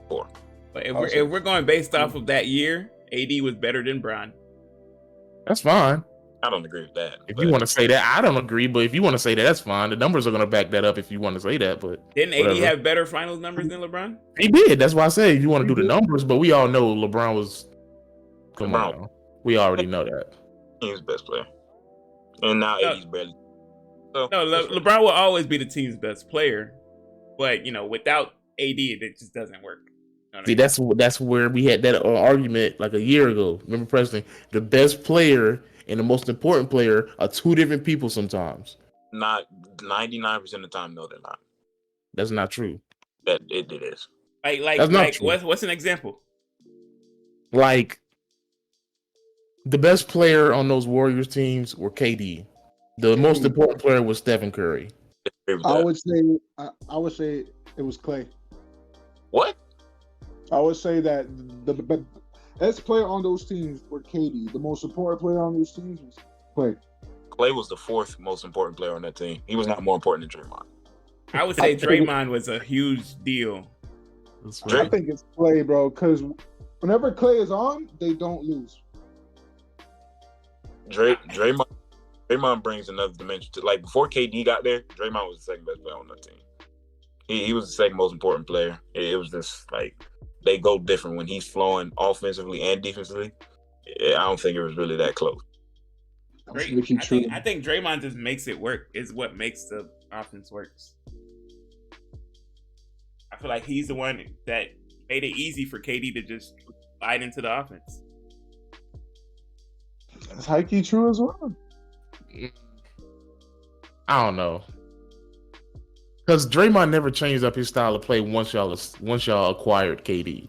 4. But if we're going based off of that year, AD was better than Bron. That's fine. I don't agree with that. If you want to say that, I don't agree. But if you want to say that, that's fine. The numbers are going to back that up if you want to say that. But didn't AD have better finals numbers than LeBron? He did. That's why I say if you want to do the numbers. But we all know LeBron was. Come on, we already know that. He was the best player, and now AD's barely. So, LeBron will always be the team's best player, but without AD, it just doesn't work. See, that's where we had that argument like a year ago. Remember, Preston? The best player and the most important player are 2 different people sometimes. Not 99% of the time, no, they're not. That's not true. That it is. Like what's an example? Like the best player on those Warriors teams were KD. The most important player was Stephen Curry. I would say it was Clay. What? I would say that the best player on those teams were KD. The most important player on those teams was Clay. Clay was the 4th most important player on that team. He was not more important than Draymond. I would say Draymond was a huge deal. I think it's Clay, bro, because whenever Clay is on, they don't lose. Draymond brings another dimension to, like, before KD got there, Draymond was the 2nd best player on that team. He was the 2nd most important player. It was just like they go different when he's flowing offensively and defensively. I don't think it was really that close. I think Draymond just makes it work. Is what makes the offense works. I feel like he's the one that made it easy for KD to just slide into the offense. Is LAKEY true as well? I don't know. Because Draymond never changed up his style of play once y'all acquired KD.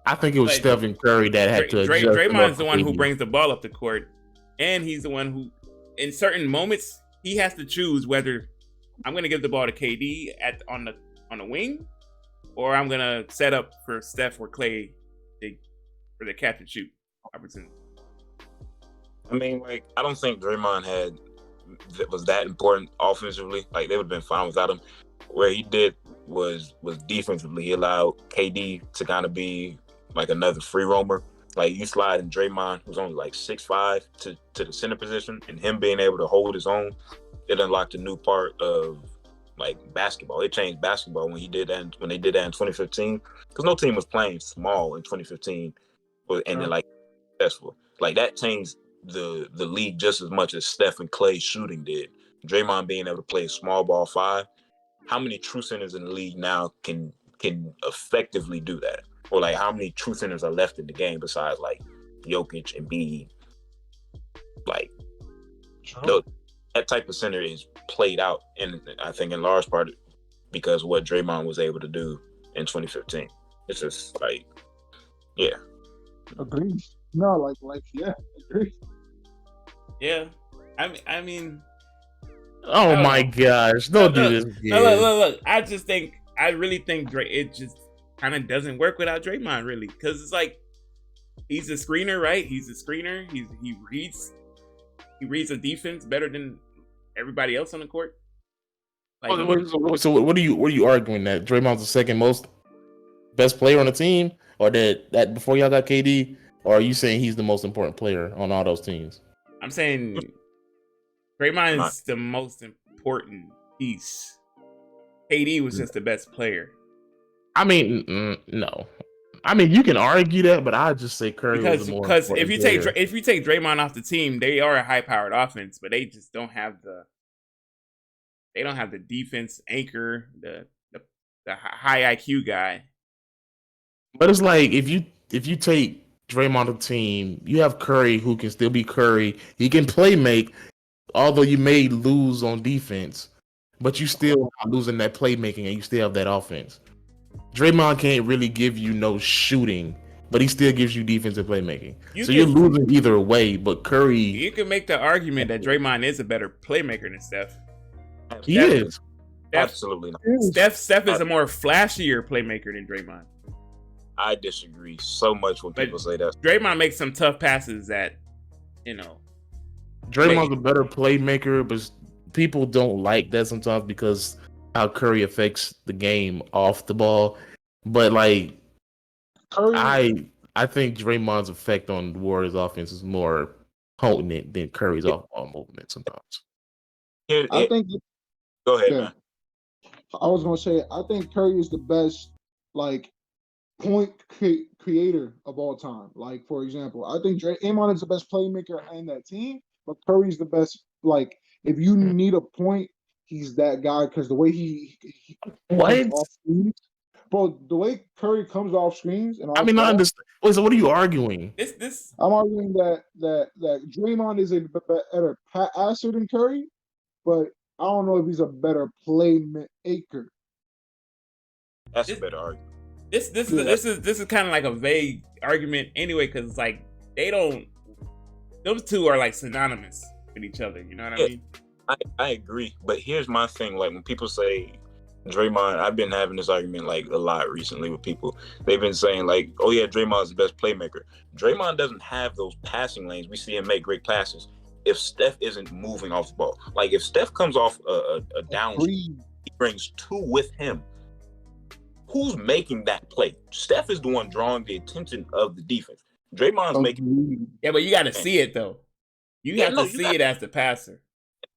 I think it was Stephen Curry that had to adjust. Draymond's the one who brings the ball up the court, and he's the one who, in certain moments, he has to choose whether I'm going to give the ball to KD on the wing, or I'm going to set up for Steph or Clay for the catch and shoot opportunity. I mean, like, I don't think Draymond was that important offensively. Like, they would have been fine without him. Where he did was defensively. He allowed KD to kind of be like another free roamer. Like, you slide in Draymond, who's only like 6'5", to the center position, and him being able to hold his own, it unlocked a new part of like basketball. It changed basketball when they did that in 2015, because no team was playing small in 2015, and then like successful. Like, that changed the league just as much as Steph and Clay shooting did. Draymond being able to play a small ball 5. How many true centers in the league now can effectively do that? Or like, how many true centers are left in the game besides like Jokic and Embiid? Like, that type of center is played out, and I think in large part because of what Draymond was able to do in 2015. It's just like, yeah. Agreed. No, like yeah, agreed. Yeah, I mean. Oh my gosh! Don't do this. Look! I I really think it just kind of doesn't work without Draymond, really, because it's like he's a screener, right? He's a screener. He reads a defense better than everybody else on the court. Like, so what are you arguing, that Draymond's the second most best player on the team, or that before y'all got KD, or are you saying he's the most important player on all those teams? I'm saying Draymond is the most important piece. KD was just the best player. I mean, no. I mean, you can argue that, but I'd just say Curry was the more because important if you take Draymond off the team, they are a high-powered offense, but they just don't have the defense anchor, the high IQ guy. But it's like if you take Draymond off the team, you have Curry, who can still be Curry. He can play make, although you may lose on defense, but you still are losing that playmaking, and you still have that offense. Draymond can't really give you no shooting, but he still gives you defensive playmaking. You're losing either way, but Curry... You can make the argument that Draymond is a better playmaker than Steph. He is. Absolutely not. Steph is a more flashier playmaker than Draymond. I disagree so much when people say that. Draymond makes some tough passes that, Draymond's a better playmaker, but people don't like that sometimes because how Curry affects the game off the ball. But like, Curry, I think Draymond's effect on the Warriors' offense is more potent than Curry's off-ball movement sometimes. I think. Go ahead, man. I was gonna say I think Curry is the best point creator of all time. Like, for example, I think Draymond is the best playmaker in that team, but Curry's the best. Like, if you need a point, he's that guy because the way he comes off screens, bro, the way Curry comes off screens and I understand. Wait, so what are you arguing? I'm arguing that Draymond is a better passer than Curry, but I don't know if he's a better playmaker. That's a better argument. This is kind of like a vague argument anyway, because it's like those two are like synonymous with each other. You know what I mean? I agree, but here's my thing. Like, when people say Draymond, I've been having this argument like a lot recently with people. They've been saying like, "Oh yeah, Draymond's the best playmaker." Draymond doesn't have those passing lanes. We see him make great passes. If Steph isn't moving off the ball, like if Steph comes off a down, he brings two with him. Who's making that play? Steph is the one drawing the attention of the defense. Draymond's making. Yeah, but you got to see it though. You have to see it as the passer.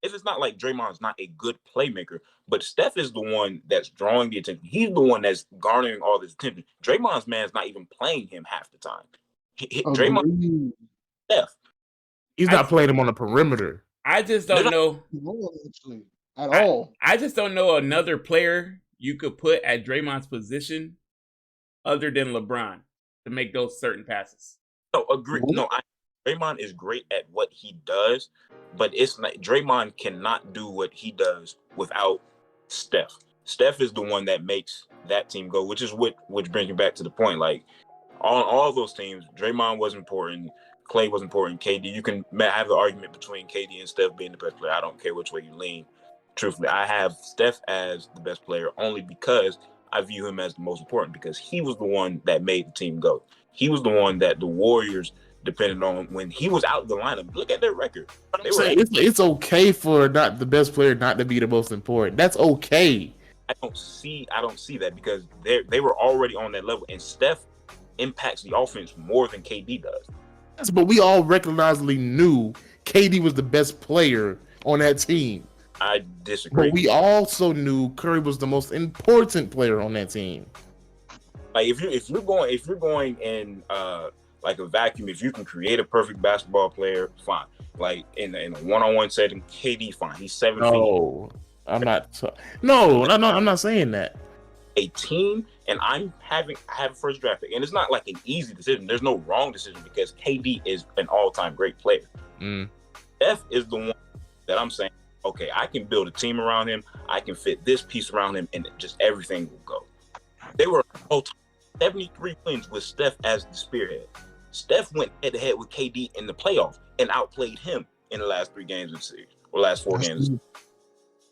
If it's not like Draymond's not a good playmaker, but Steph is the one that's drawing the attention. He's the one that's garnering all this attention. Draymond's man's not even playing him half the time. Draymond, Steph. He's not playing him on the perimeter. I just don't know at all. I just don't know another player you could put at Draymond's position other than LeBron to make those certain passes. No, agree. No, Draymond is great at what he does, but it's not. Draymond cannot do what he does without Steph. Steph is the one that makes that team go, which brings me back to the point. Like, on all those teams, Draymond was important. Clay was important. KD, you can have the argument between KD and Steph being the best player. I don't care which way you lean. Truthfully, I have Steph as the best player only because I view him as the most important, because he was the one that made the team go. He was the one that the Warriors depended on when he was out of the lineup. Look at their record. It's okay for not the best player not to be the most important. That's okay. I don't see that because they were already on that level, and Steph impacts the offense more than KD does. Yes, but we all recognizably knew KD was the best player on that team. I disagree. But we also knew Curry was the most important player on that team. Like, if you're going in like a vacuum, if you can create a perfect basketball player, fine. Like in a one-on-one setting, KD, fine. He's 7 feet. No, I'm not. No, I'm not saying that. A team, and I have a first draft pick, and it's not like an easy decision. There's no wrong decision because KD is an all-time great player. Steph is the one that I'm saying, okay, I can build a team around him. I can fit this piece around him, and just everything will go. They were 73 wins with Steph as the spearhead. Steph went head-to-head with KD in the playoffs and outplayed him in the last 3 games of the series, or last 4 games.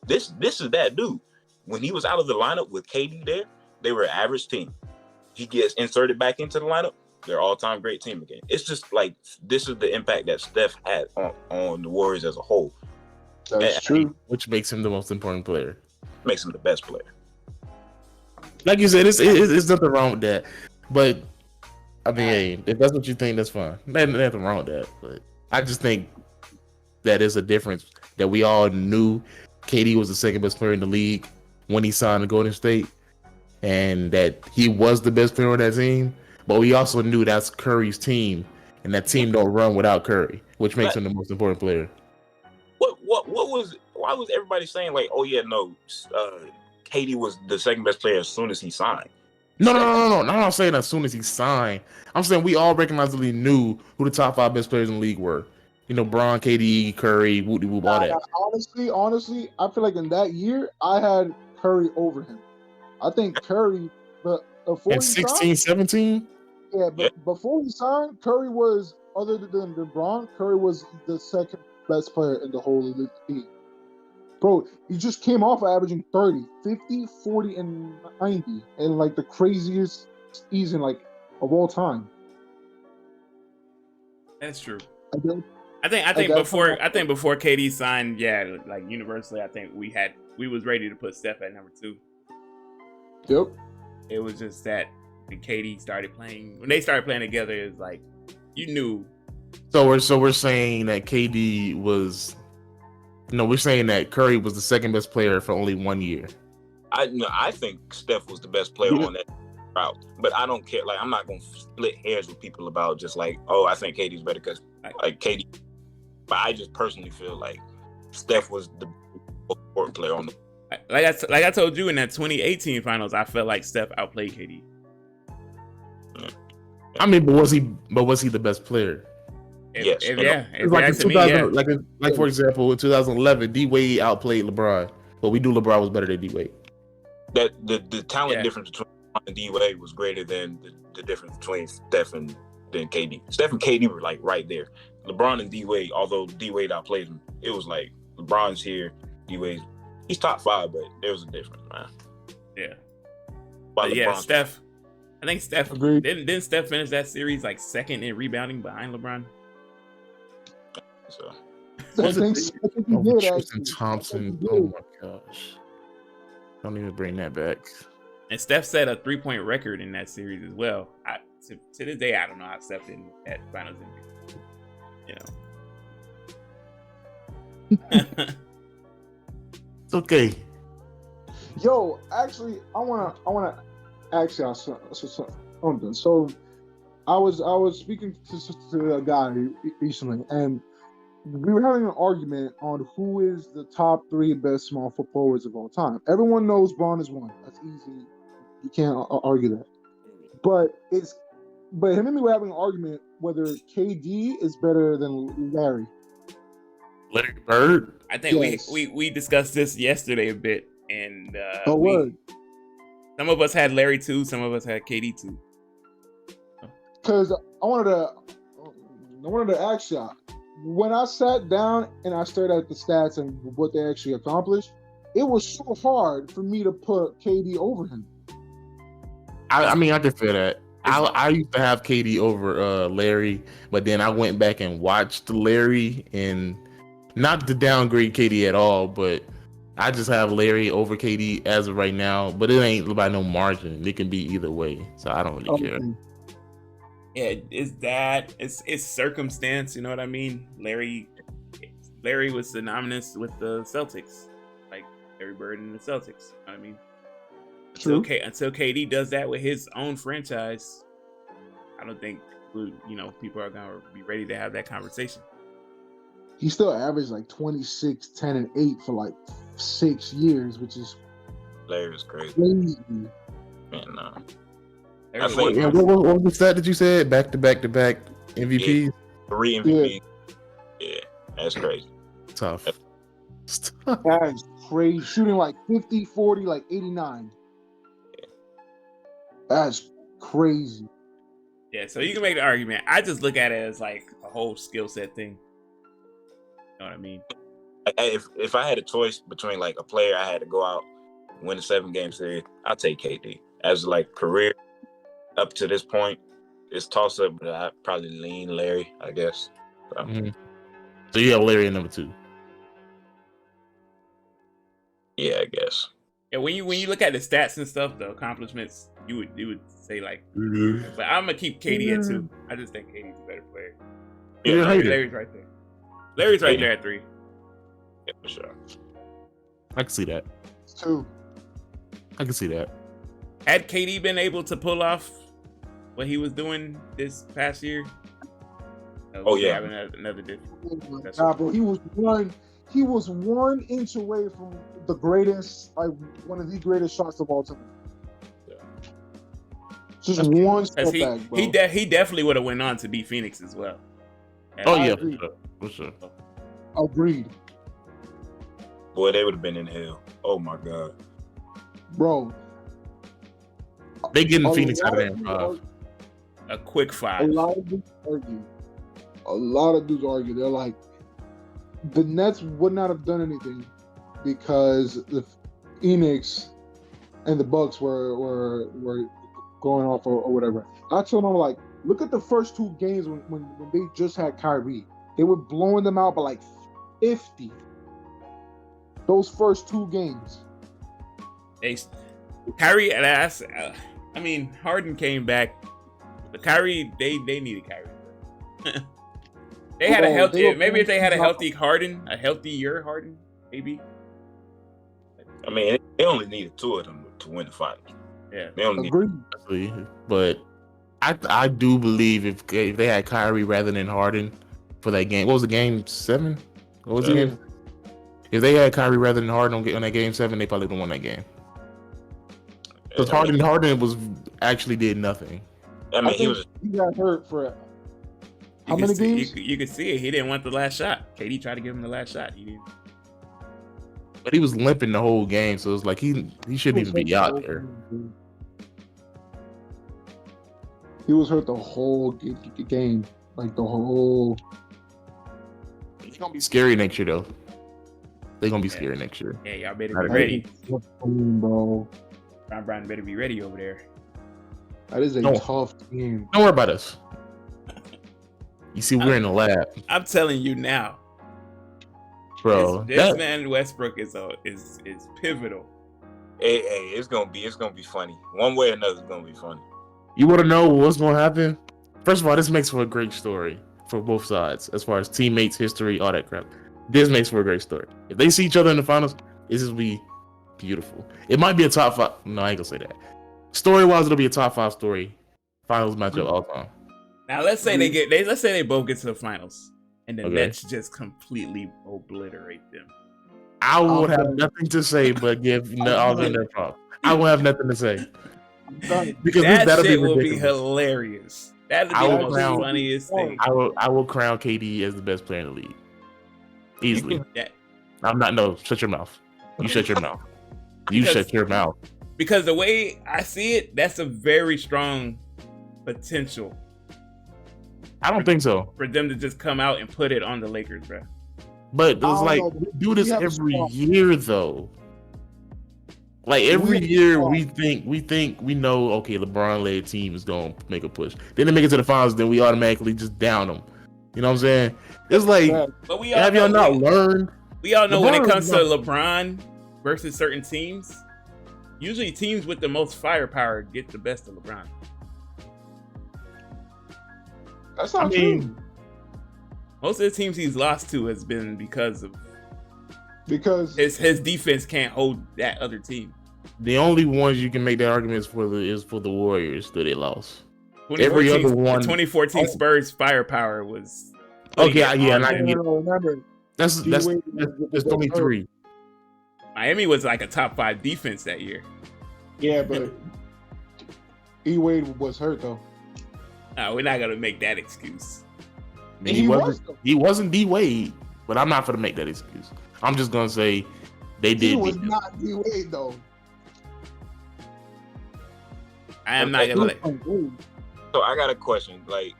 This is that dude. when he was out of the lineup with KD there, they were an average team. He gets inserted back into the lineup, they're all-time great team again. It's just like this is the impact that Steph had on the Warriors as a whole. That's true. Which makes him the most important player. Makes him the best player. Like you said, it's nothing wrong with that. But I mean, hey, if that's what you think, that's fine. Nothing wrong with that. But I just think that is a difference that we all knew KD was the second best player in the league when he signed to Golden State, and that he was the best player on that team. But we also knew that's Curry's team, and that team don't run without Curry, which makes him the most important player. Why was everybody saying like, oh yeah, no, KD was the second best player as soon as he signed? No. I'm not saying as soon as he signed. I'm saying we all recognizably knew who the top 5 best players in the league were. You know, Bron, KD, Curry, whoop, all that. Honestly, I feel like in that year, I had Curry over him. I think Curry, before in 16, 17? Yeah, but before he signed, Curry was, other than LeBron, Curry was the second best player in the whole of the team. Bro, he just came off averaging 30, 50, 40, and 90 in like the craziest season like of all time. That's true. I think before KD signed, yeah, like universally, I think we was ready to put Steph at number 2. Yep. It was just that when KD started playing, when they started playing together, it was like you knew. So we're saying that KD was. No, we're saying that Curry was the second best player for only 1 year. I think Steph was the best player on that route, but I don't care. Like, I'm not gonna split hairs with people about just like, oh, I think KD's better because like KD. But I just personally feel like Steph was the most important player on the. Like I told you in that 2018 finals, I felt like Steph outplayed KD. Yeah. I mean, but was he the best player? Yes. Like for example, in 2011, D Wade outplayed LeBron, but we knew LeBron was better than D Wade. That the talent difference between LeBron and D Wade was greater than the difference between Steph and KD. Steph and KD were like right there. LeBron and D Wade, although D Wade outplayed him, it was like LeBron's here, D Wade's he's top 5, but there was a difference, man. Yeah. Steph. I think Steph didn't Steph finish that series like second in rebounding behind LeBron. So Tristan Thompson. Oh my gosh. Don't even bring that back. And Steph set a 3-point record in that series as well. To this day, I don't know how Steph didn't at finals MVP. It's okay. Yo, actually, I wanna ask y'all something. So, I was speaking to a guy recently, and we were having an argument on who is the top 3 best small forwards of all time. Everyone knows Bron is one. That's easy. You can't argue that. But him and me were having an argument whether KD is better than Larry. Larry Bird? I think we discussed this yesterday a bit, and some of us had Larry 2, some of us had KD 2. Because I wanted to ask y'all, when I sat down and I stared at the stats and what they actually accomplished, it was so hard for me to put KD over him. I mean, I can feel that. I used to have KD over Larry, but then I went back and watched Larry, and not to downgrade KD at all, but I just have Larry over KD as of right now. But it ain't by no margin. It can be either way, so I don't really care. Yeah, it's circumstance, you know what I mean? Larry was synonymous with the Celtics, like Larry Bird and the Celtics, you know what I mean? Until KD does that with his own franchise, I don't think people are gonna be ready to have that conversation. He still averaged like 26, 10, and 8 for like 6 years, which is Larry was crazy. Man, no. What was the stat that you said? Back to back MVPs? Yeah, 3 MVPs. Yeah, that's crazy. Tough. That is crazy. Shooting like 50, 40, like 89. Yeah. That's crazy. Yeah, so you can make the argument. I just look at it as like a whole skill set thing. You know what I mean? If I had a choice between like a player I had to go out win a 7-game series, I'll take KD. As like career up to this point, it's toss up, but I probably lean Larry, I guess. So, So you have Larry at number 2. yeah, I guess. Yeah, when you look at the stats and stuff, the accomplishments, you would say like, but I'm gonna keep KD at 2. I just think KD's a better player. Yeah, Larry's right there. Larry's right there at 3. Yeah, for sure. I can see that. 2. I can see that. Had KD been able to pull off what he was doing this past year, Oh, yeah. having another difference. Nah, bro, he was 1 inch away from the greatest, like one of the greatest shots of all time. Yeah. Just one step He back, bro. he definitely would have went on to beat Phoenix as well. Oh I yeah, agree. for sure. Agreed, Boy, they would have been in hell. Oh my god. bro. They getting A Phoenix out of lot there in 5. A quick A 5. lot of dudes argue. A lot of dudes argue. They're like, the Nets would not have done anything because the Phoenix and the Bucks were going off or whatever. I told them, like, look at the first 2 games when they just had Kyrie. They were blowing them out by like 50. Those first 2 games. Kyrie, I mean, Harden came back, but Kyrie, they needed Kyrie. They had a healthy, maybe if they had a healthy Harden, a healthier Harden, maybe. I mean, they only needed 2 of them to win the finals. Yeah, They only Agreed. But I do believe if they had Kyrie rather than Harden for that game, what was the game 7? What was the game? If they had Kyrie rather than Harden on that game 7, they probably would have won that game. Because Harden was actually did nothing. I mean, he got hurt for how many games? You could see it. He didn't want the last shot. KD tried to give him the last shot. He didn't. But he was limping the whole game, so it's like he shouldn't even be out there. He was hurt the whole game, like the whole. He's gonna be scary next year, though. They're gonna be scary next year. Yeah, y'all better be ready. Bro. Brown better be ready over there. That is a tough team. Don't worry about us. You see, we're in the lab, I'm telling you now, bro. This man Westbrook is pivotal. Hey, it's gonna be funny. One way or another, it's gonna be funny. You want to know what's gonna happen? First of all, this makes for a great story for both sides, as far as teammates, history, all that crap. This makes for a great story. If they see each other in the finals, this will be beautiful. It might be a top 5. No, I ain't gonna say that. Story-wise, it'll be a top 5 story finals matchup all time. Now let's say they both get to the finals, and the Nets just completely obliterate them. I would have nothing to say, but give all them their props. I will have nothing to say because that'll be ridiculous. Will be hilarious. That'll be the most funniest thing. I will crown KD as the best player in the league easily. I'm not. No, shut your mouth. You shut your mouth. You shut your mouth. Because the way I see it, that's a very strong potential. I don't think so. For them to just come out and put it on the Lakers, bro. But it's like we do this every year, though. Like every year, we know. Okay, LeBron-led team is gonna make a push. Then they make it to the finals, then we automatically just down them. You know what I'm saying? It's like, but we have y'all not learned? We all know when it comes to LeBron versus certain teams, usually teams with the most firepower get the best of LeBron. That's not true. Most of the teams he's lost to has been because his defense can't hold that other team. The only ones you can make that argument is for the Warriors that they lost. Every other one, 2014 Spurs firepower was okay. Yeah, and I can get. Remember, that's 23. Miami was like a top 5 defense that year. Yeah, but E Wade was hurt though. No, we're not gonna make that excuse. He wasn't D Wade, but I'm not gonna make that excuse. I'm just gonna say they did. He was not D Wade though. I am not gonna let. So I got a question. Like,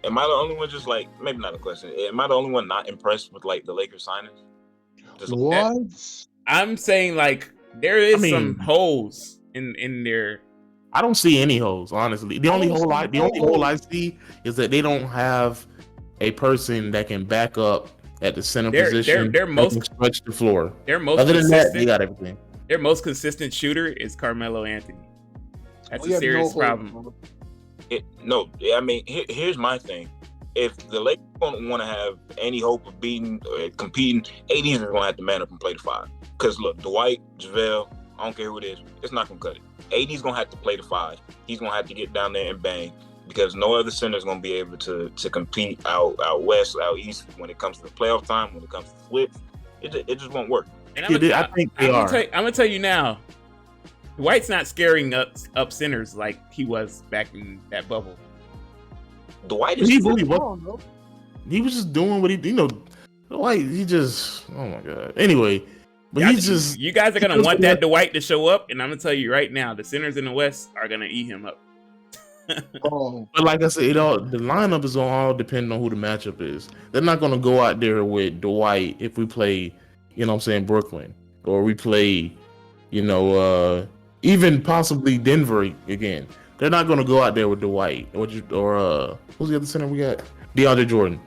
am I the only one? Just like, maybe not a question. Am I the only one not impressed with like the Lakers signings? What? I'm saying like There is I mean, some holes in there. I don't see any holes, honestly. The only hole I see is that they don't have a person that can back up at the center position. They're that most can stretch the floor. Their most Other than consistent, that, they got everything. Their most consistent shooter is Carmelo Anthony. That's a serious problem. I mean, here's my thing. If the Lakers don't want to have any hope of beating or competing, AD is going to have to man up and play the 5. Because look, Dwight, JaVale, I don't care who it is, it's not going to cut it. AD's going to have to play the 5. He's going to have to get down there and bang, because no other center is going to be able to compete out west, out east when it comes to the playoff time, when it comes to flips. It just won't work. And I think they are. I'm going to tell you now, Dwight's not scaring up centers like he was back in that bubble. Dwight is he was just doing what Dwight, he just, oh my God. Anyway, but you guys are going to want that Dwight to show up, and I'm going to tell you right now, the centers in the West are going to eat him up. But like I said, the lineup is going to all depend on who the matchup is. They're not going to go out there with Dwight if we play, Brooklyn, or we play, even possibly Denver again. They're not going to go out there with Dwight or who's the other center we got? DeAndre Jordan.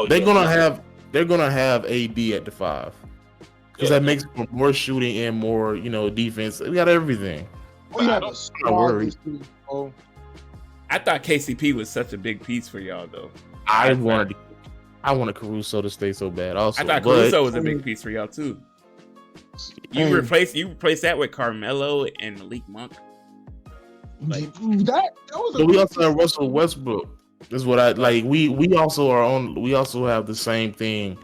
They're gonna have AD at the 5 because that makes for more shooting and more defense. We got everything. We have a strong team. I thought KCP was such a big piece for y'all though. I wanted Caruso to stay so bad. Also, I thought Caruso was a big piece for y'all too. You replace that with Carmelo and Malik Monk. That was. So we also have Russell Westbrook. This is what I like. We also have the same thing,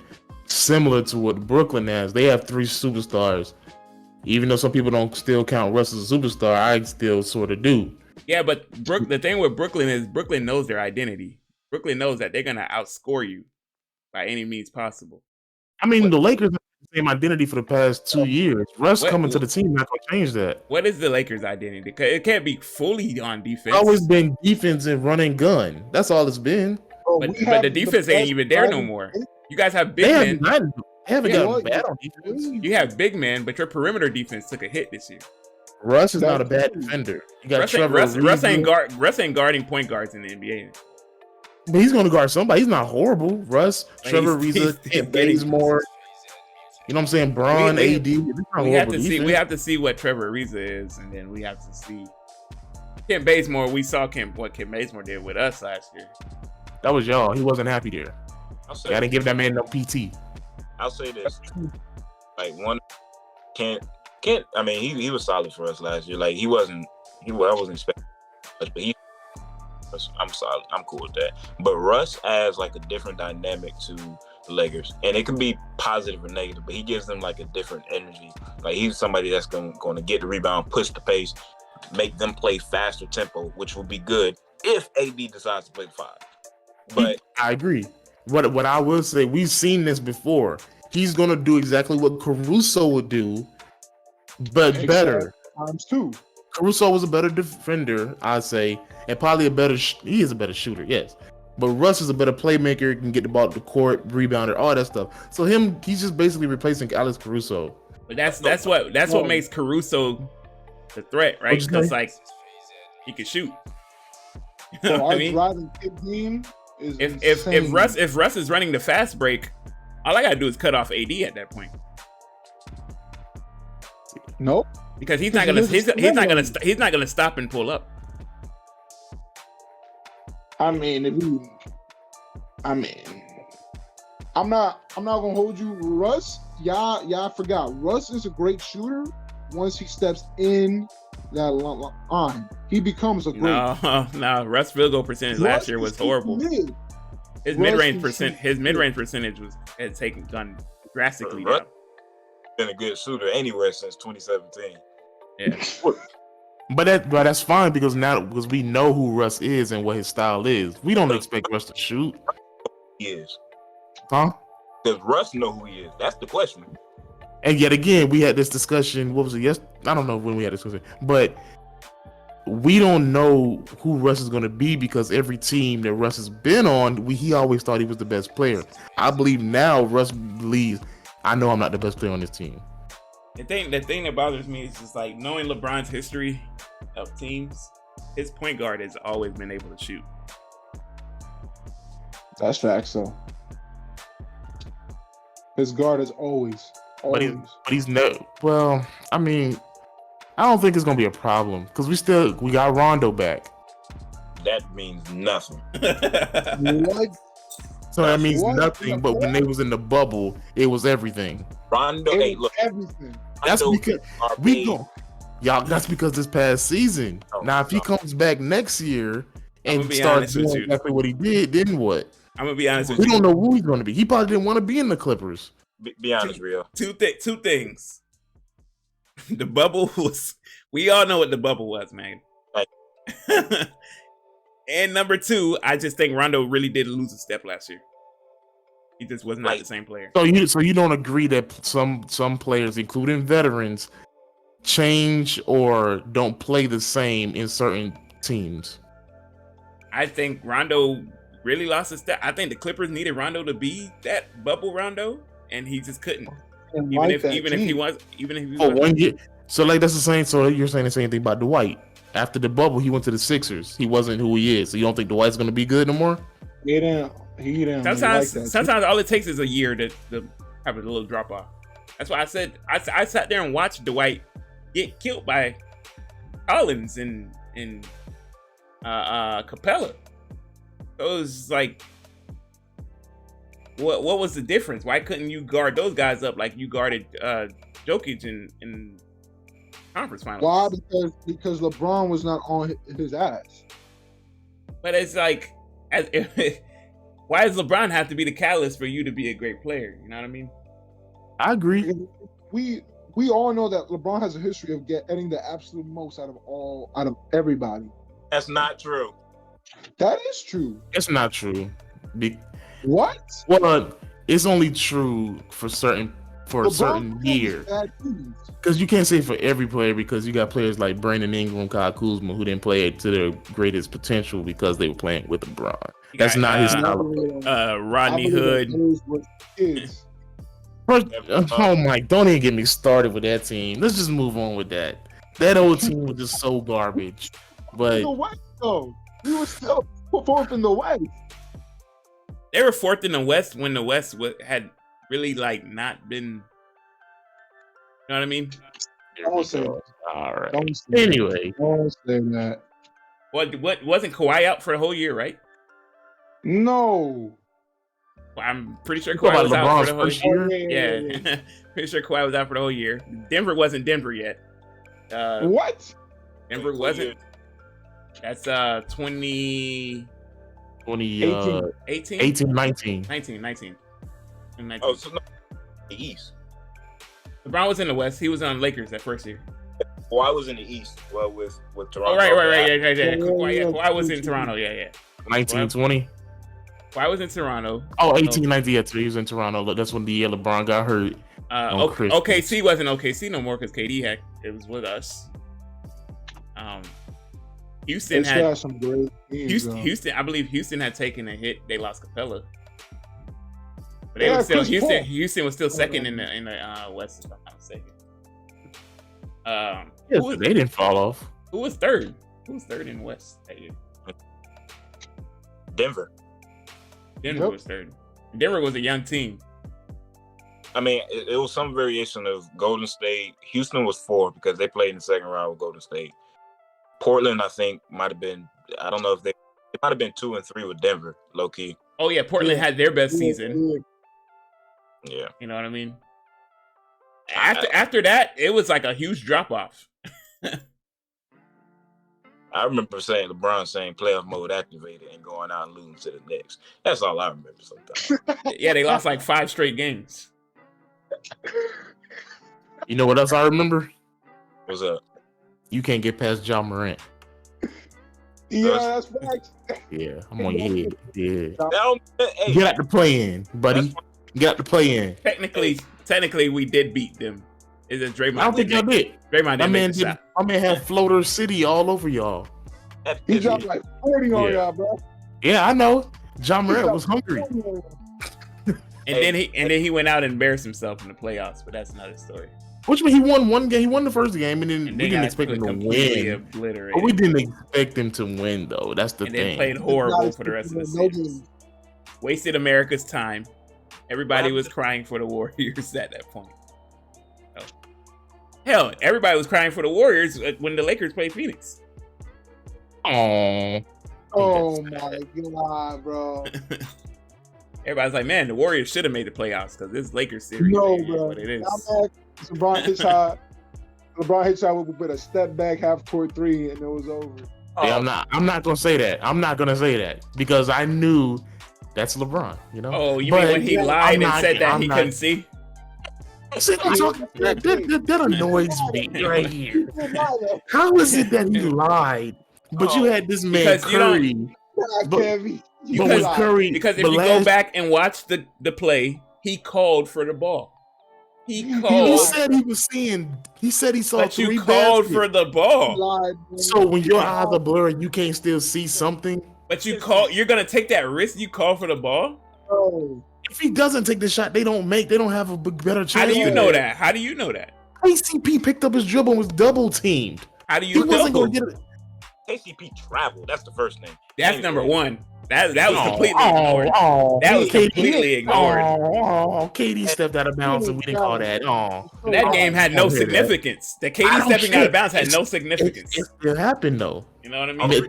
similar to what Brooklyn has. They have 3 superstars. Even though some people don't still count Russ as a superstar, I still sort of do. Yeah, but the thing with Brooklyn is Brooklyn knows their identity. Brooklyn knows that they're gonna outscore you by any means possible. I mean, the Lakers have the same identity for the past 2 years. Russ coming to the team not gonna change that. What is the Lakers' identity? Because it can't be fully on defense. It's always been defense and running gun. That's all it's been. But the defense ain't even there no more. You guys have big men. They haven't gotten bad on defense. You have big men, but your perimeter defense took a hit this year. Russ is not a bad defender. You got Russ ain't guarding point guards in the NBA. But he's going to guard somebody. He's not horrible. Russ, Trevor Ariza, Bazemore. You know what I'm saying? Braun, AD. We have to see what Trevor Ariza is, and then we have to see Kent Bazemore. We saw what Kent Bazemore did with us last year. That was y'all. He wasn't happy there. I didn't give that man no PT. I'll say this: like Kent. I mean, he was solid for us last year. Like I wasn't expecting much, but I'm solid. I'm cool with that. But Russ adds like a different dynamic to the Lakers, and it can be positive or negative. But he gives them like a different energy. Like he's somebody that's going to get the rebound, push the pace, make them play faster tempo, which will be good if AD decides to play the 5. But I agree. What I will say, we've seen this before. He's going to do exactly what Caruso would do, but better. Times 2. Caruso was a better defender, I'd say, and probably he is a better shooter, yes. But Russ is a better playmaker, can get the ball to the court, rebounder, all that stuff. So he's just basically replacing Alex Caruso. But that's what makes Caruso the threat, right? Because like he can shoot. So our driving kick game is if Russ is running the fast break, all I gotta do is cut off AD at that point. Nope. Because he's not gonna stop and pull up. I'm not gonna hold you, Russ. Y'all forgot. Russ is a great shooter once he steps in that line. He becomes a great. No. Russ field goal percentage last year was horrible. His mid-range percentage had gone drastically down. Been a good shooter anywhere since 2017. Yeah. But that's fine because we know who Russ is and what his style is. We don't expect Russ to shoot. He is. Huh? Does Russ know who he is? That's the question. And yet again, we had this discussion. What was it? Yes, I don't know when we had this discussion, but we don't know who Russ is going to be because every team that Russ has been on, he always thought he was the best player. I believe now Russ believes, I know I'm not the best player on this team. The thing that bothers me is just like knowing LeBron's history of teams. His point guard has always been able to shoot. That's facts, though. His guard is always. But he's no. Well, I mean, I don't think it's gonna be a problem because we got Rondo back. That means nothing. What? So that means What? nothing. But when they was in the bubble, it was everything. Rondo, hey, look, Everything. That's Rondo because are we paid. go. Y'all, that's because this past season. Oh, Now, if he no. comes back next year I'm and gonna be starts honest with doing you. exactly what he did, then what? I'm gonna be honest with We you. don't know who he's going to be. He probably didn't want to be in the Clippers. Be honest, real. Two things. The bubble was. We all know what the bubble was, man. Right. And number two, I just think Rondo really did lose a step last year. He just was not Right. the same player. So you don't agree that some players, including veterans, change or don't play the same in certain teams? I think Rondo really lost his step. I think the Clippers needed Rondo to be that bubble Rondo, and he just couldn't. Even if he was. For 1 year. So like that's the same. So you're saying the same thing about Dwight. After the bubble, he went to the Sixers. He wasn't who he is. So you don't think Dwight's going to be good no more? He didn't. Sometimes all it takes is a year to have a little drop off. That's why I said I sat there and watched Dwight get killed by Collins and Capella. So it was like, what was the difference? Why couldn't you guard those guys up like you guarded Jokic in conference finals? Why? Because LeBron was not on his ass. But it's like, why does LeBron have to be the catalyst for you to be a great player? You know what I mean? I agree. We all know that LeBron has a history of getting the absolute most out of everybody. That's not true. That is true. It's not true. What? Well, it's only true for a certain year. Because you can't say for every player, because you got players like Brandon Ingram, Kyle Kuzma, who didn't play to their greatest potential because they were playing with LeBron. That's not his style. Rodney Hood. Oh my! Don't even get me started with that team. Let's just move on with that. That old team was just so garbage. But the West, though, we were still fourth in the West. They were fourth in the West when the West had really like not been. You know what I mean? Don't say that. All right. Don't say Anyway, don't say that. What wasn't Kawhi out for the whole year, right? No. Well, I'm pretty sure You talking Kawhi was about out for LeBron's the whole first year. year? Yeah, pretty sure Kawhi was out for the whole year. Denver wasn't Denver yet. What? Denver wasn't. That's 20, 18, 18? 19. 19. Oh, so no, the East. LeBron was in the West. He was on Lakers that first year. Well, I was in the East. Well, with Toronto. Oh, right. Yeah. Yeah, Kawhi was in Toronto. Yeah. 1920. Kawhi was in Toronto. Oh, 1890. Yeah, he was in Toronto. That's when the year LeBron got hurt. OKC wasn't OKC no more because KD it was with us. Houston had some great teams, Houston. I believe Houston had taken a hit. They lost Capella, but they Yeah, were still Chris Paul. Houston was still second in the West, if I'm not mistaken. Yes, they didn't fall off. Who was third? Who was third in the West that year? Denver. Denver was third. Denver was a young team. I mean, it was some variation of Golden State. Houston was 4 because they played in the second round with Golden State. Portland, I think, might have been. I don't know if they might have been 2 and 3 with Denver, low key. Oh yeah, Portland had their best season. Yeah, You know what I mean? After that, it was like a huge drop off. I remember LeBron saying playoff mode activated and going out and losing to the Knicks. That's all I remember sometimes. Yeah, they lost like 5 straight games. You know what else I remember? What's up? You can't get past John Morant. Yeah, that's facts. Yeah, I'm on your head. Yeah. Hey, Get out the play-in, buddy. Get out the play-in. Technically, we did beat them. Is it Draymond? I don't think y'all did. Draymond didn't make the shot. My man had Floater City all over y'all. He dropped like 40 on y'all, bro. Yeah, I know. John Morant was hungry. And then he went out and embarrassed himself in the playoffs, but that's another story. Which means he won one game. He won the first game, and then we didn't got expect him to completely win. obliterated. But we didn't expect him to win, though. That's the and thing. then played horrible for the rest of the series. Wasted America's time. Everybody was crying for the Warriors at that point. So, hell, everybody was crying for the Warriors when the Lakers played Phoenix. Oh my God, bro. Everybody's like, man, the Warriors should have made the playoffs because this Lakers series No, is bro. what it is. LeBron hit shot with a step back half court three, and it was over. Yeah, I'm not gonna say that. I'm not gonna say that because I knew that's LeBron. You know. Oh, you mean when he lied and said that he couldn't see? That annoys me right here. How is it that he lied, but you had this man Curry? Because if you go back and watch the play, he called for the ball. He said he was seeing. He said he saw. But you called for the ball. So when your eyes are blurred, you can't still see something. But you're gonna take that risk. You call for the ball. Oh. If he doesn't take the shot, they don't have a better chance. How do you know that? How do you know that? KCP picked up his dribble and was double teamed. How do you know? Wasn't gonna get it. KCP traveled. That's the first thing. That's number one. That was completely ignored. That was completely ignored. KD stepped out of bounds and we didn't call that. That game had no significance. The KD stepping out of bounds had no significance. It still happened though. You know what I mean?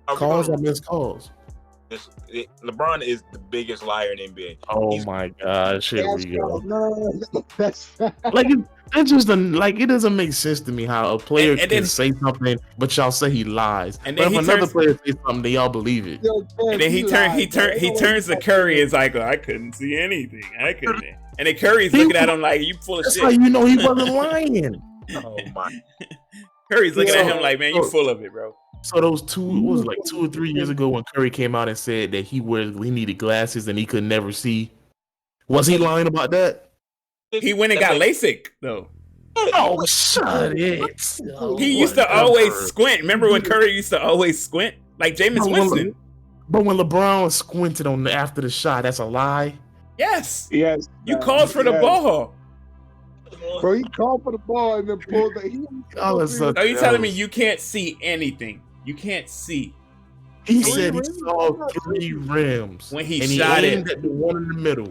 Calls are missed calls. LeBron is the biggest liar in NBA. Oh my gosh, here we go. That's It's just it doesn't make sense to me how a player can say something, but y'all say he lies. And then if another player says something, they all believe it. And then he turns to Curry and is like, I couldn't see anything. I couldn't. And then Curry's looking at him like, you full of shit. That's how you know he wasn't lying. Oh my. Curry's looking at him like, man, you full of it, bro. So those 2 or 3 years ago when Curry came out and said that he needed glasses and he could never see. Was he lying about that? He went and got LASIK though. Oh, shut it. He used to always squint. Remember when Curry used to always squint? Like Jameis Winston. But when LeBron squinted after the shot, that's a lie? Yes. Yes. You called for the ball. Bro, he called for the ball and then pulled the. Are you telling me you can't see anything? You can't see. He said he saw 3 rims when he shot it. At the one in the middle.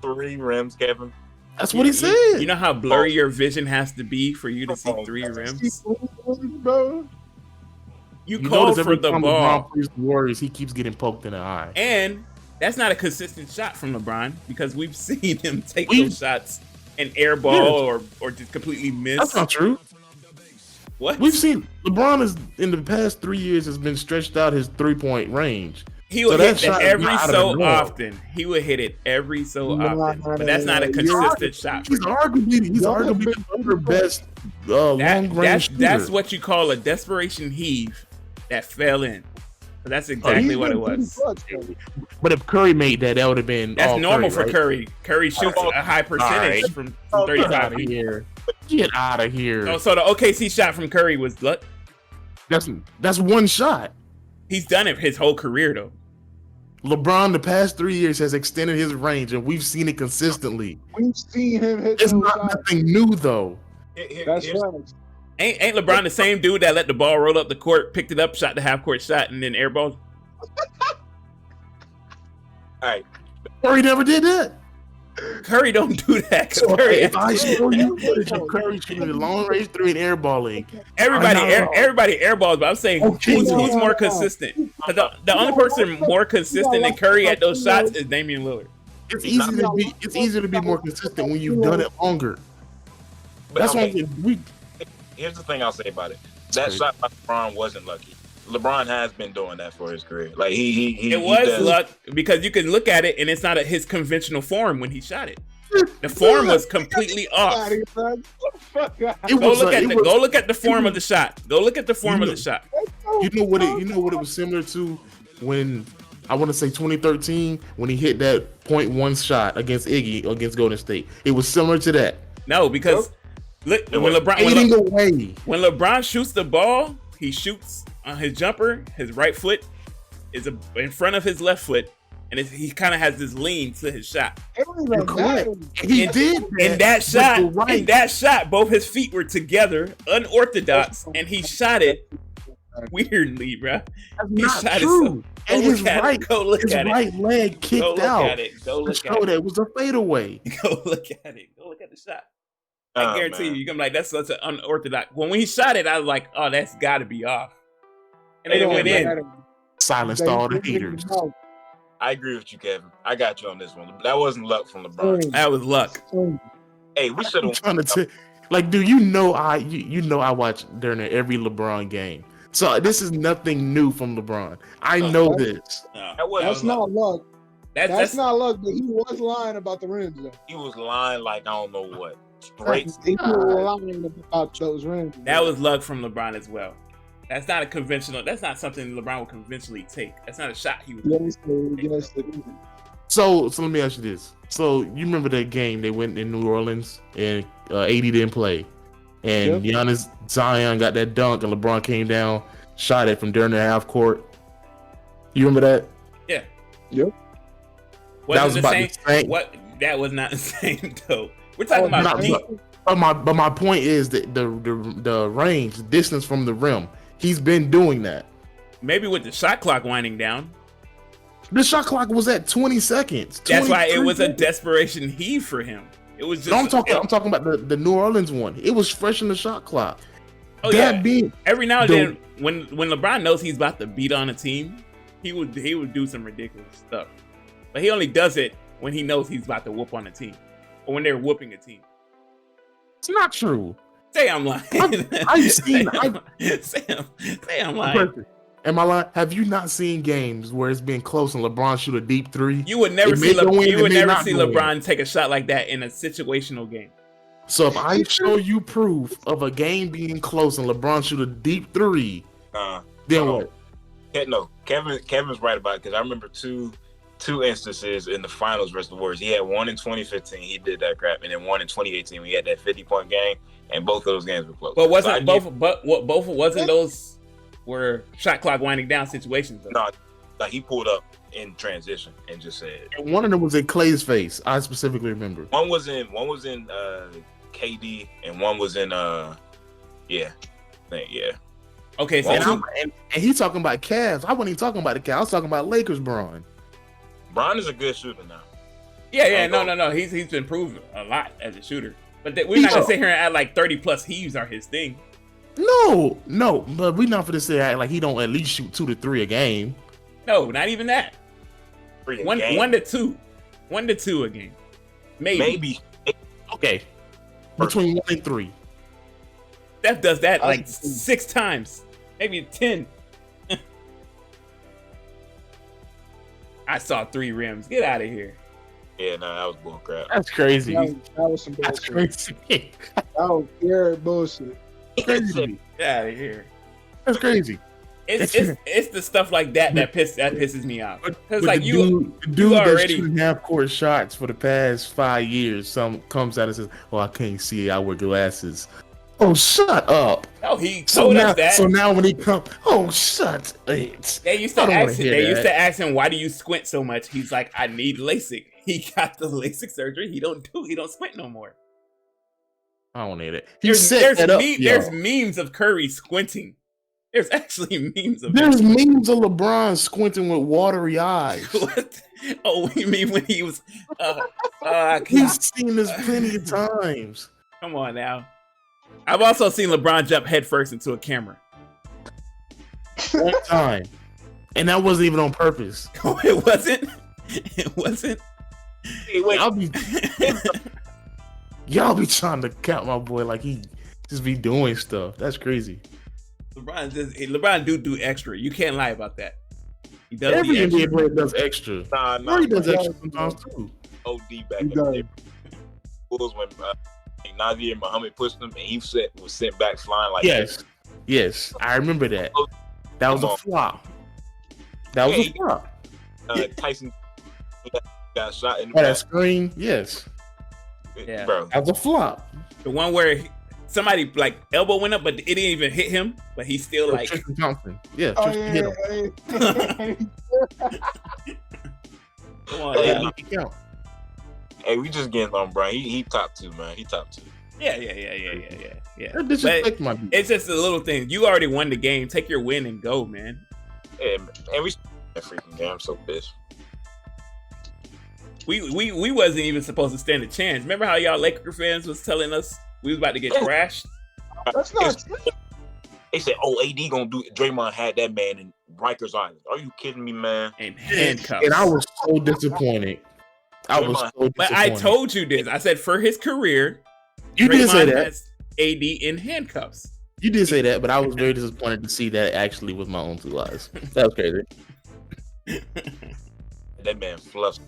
3 rims, Kevin. That's what he said. You know how blurry your vision has to be for you to see 3 rims? You called for the ball. The Warriors, he keeps getting poked in the eye. And that's not a consistent shot from LeBron because we've seen him take those shots and airball or just completely miss. That's not true. What? We've seen LeBron is in the past 3 years has been stretched out his 3-point range. He would hit it every so often. He would hit it every so often, but that's not a consistent shot. He's arguably the third best long range shooter. That's what you call a desperation heave that fell in. So that's exactly what it was. But if Curry made that would have been. That's normal for Curry. Curry shoots a high percentage from 35 feet. Get out of here. Oh, so the OKC shot from Curry was luck. That's one shot. He's done it his whole career though. LeBron the past 3 years has extended his range and we've seen it consistently. We've seen him hit. It's not nothing new though. That's right. Ain't LeBron the same dude that let the ball roll up the court, picked it up, shot the half court shot, and then airballed? All right. Curry never did that. Curry don't do that. So Curry, if I show you footage of Curry shooting a long range 3 and airballing, everybody airballs, but I'm saying who's more consistent? The only person more consistent than Curry at those shots is Damian Lillard. It's easier to be more consistent when you've done it longer. That's why here's the thing I'll say about it. That shot by LeBron wasn't lucky. LeBron has been doing that for his career. Like it was luck because you can look at it and it's not his conventional form when he shot it. The form was completely off. Go look at the form of the shot. Go look at the form of the shot. You know what it was similar to when I want to say 2013 when he hit that .1 shot against Iggy against Golden State. It was similar to that. No, because look, when LeBron shoots the ball, he shoots on his jumper. His right foot is in front of his left foot, and he kind of has this lean to his shot. It don't even matter. He did In that shot, with the right. in that shot, both his feet were together, unorthodox, and he shot it weirdly, bro. That's He not shot it true. Go And his look at right, it. Go look his at right leg it. kicked Go look out. at it. Go look To at show it. that it was a fadeaway. Go look at it. Go look at the shot. I guarantee you, you're gonna be like, that's such an unorthodox. When he shot it, I was like, oh, that's got to be off. And then it went in. Silenced all the haters. I agree with you, Kevin. I got you on this one. That wasn't luck from LeBron. That was luck. Hey, we should I'm have. trying to tell, like, dude, you know I watch during every LeBron game. So this is nothing new from LeBron. I know this. That's not luck. That's not luck, but he was lying about the rims. Though. He was lying like I don't know what. Straight. He was lying about those rims. That was luck from LeBron as well. That's not a conventional. That's not something LeBron would conventionally take. That's not a shot he would. Yes, So let me ask you this. So you remember that game they went in New Orleans and AD didn't play, and Giannis Zion got that dunk and LeBron came down, shot it from during the half court. You remember that? Yeah. Yep. That was about the same. What? That was not the same though. We're talking about deep. But my point is that the range, the distance from the rim. He's been doing that. Maybe with the shot clock winding down. The shot clock was at 20 seconds. That's why it was a desperation heave for him. It was just. No, I'm talking about the New Orleans one. It was fresh in the shot clock. Oh yeah. Every now and then, when LeBron knows he's about to beat on a team, he would do some ridiculous stuff. But he only does it when he knows he's about to whoop on a team, or when they're whooping a team. It's not true. Say I'm lying. Say I'm lying. Am I lying? Have you not seen games where it's been close and LeBron shoot a deep three? You would never see LeBron take a shot like that in a situational game. So if I show you proof of a game being close and LeBron shoot a deep three, then what? No, Kevin's right about it because I remember two instances in the finals versus the Warriors. He had one in 2015, he did that crap, and then one in 2018, we had that 50-point game, and both of those games were close. But wasn't those were shot clock winding down situations? Though? No, like he pulled up in transition and just said. And one of them was in Clay's face. I specifically remember. One was in KD, and one was in yeah. Okay, so and he's talking about Cavs. I wasn't even talking about the Cavs. I was talking about Lakers. Bron is a good shooter now. Yeah, no. He's improved a lot as a shooter. But we're not gonna sit here and act like 30+ heaves are his thing. No, but we're not gonna say act like he don't at least shoot 2 to 3 a game. No, not even that. 1 to 2. 1 to 2 a game. Maybe. Okay. Between 1 and 3. Steph does that like 6 times. Maybe 10. I saw 3 rims. Get out of here. Yeah, no, that was bullcrap. That's crazy. That was some bullshit. That's crazy. That was pure bullshit. Crazy. Get out of here. That's crazy. It's the stuff like that pisses me off. Because like dude you that's already shooting half-court shots for the past 5 years. Some comes out and says, "Oh, I can't see. I wear glasses." Oh, shut up. Oh, he told us that. So now when he comes, oh, shut it. They used to ask him, why do you squint so much? He's like, I need LASIK. He got the LASIK surgery. He don't squint no more. I don't need it. There's memes of Curry squinting. There's actually memes of There's memes of LeBron squinting with watery eyes. What? Oh, you mean when he was He's seen this plenty of times. Come on now. I've also seen LeBron jump headfirst into a camera. One time. And that wasn't even on purpose. Oh, it wasn't? It wasn't? Hey, wait. Y'all be trying to count my boy like he just be doing stuff. That's crazy. LeBron do extra. You can't lie about that. He does. Every NBA player does extra. Nah, he does extra sometimes too. OD back in the day. Bulls when Nazir Muhammad pushed him and he was sent back flying like that. Yes, I remember that. That was a flop. That was a flop. Tyson got shot in the that screen. Yes. Yeah. Bro. That was a flop. The one where somebody like elbow went up, but it didn't even hit him, but he still like Tristan Thompson. Yeah, Tristan hit him. Come on, Hey, now. Count. Hey, we just getting on Brian. He top 2, man. He top 2. Yeah. That disrespect But my people. it's just a little thing. You already won the game. Take your win and go, man. And we that freaking game. I'm so pissed. We wasn't even supposed to stand a chance. Remember how y'all Laker fans was telling us we was about to get trashed? That's not true. They said, "Oh, AD gonna do it." Draymond had that man in Rikers Island. Are you kidding me, man? And handcuffs. And I was so disappointed. But I told you this. I said for his career, you did say Draymond that. has AD in handcuffs. You did say that, but I was very disappointed to see that actually with my own 2 eyes. That was crazy. That man fluffed.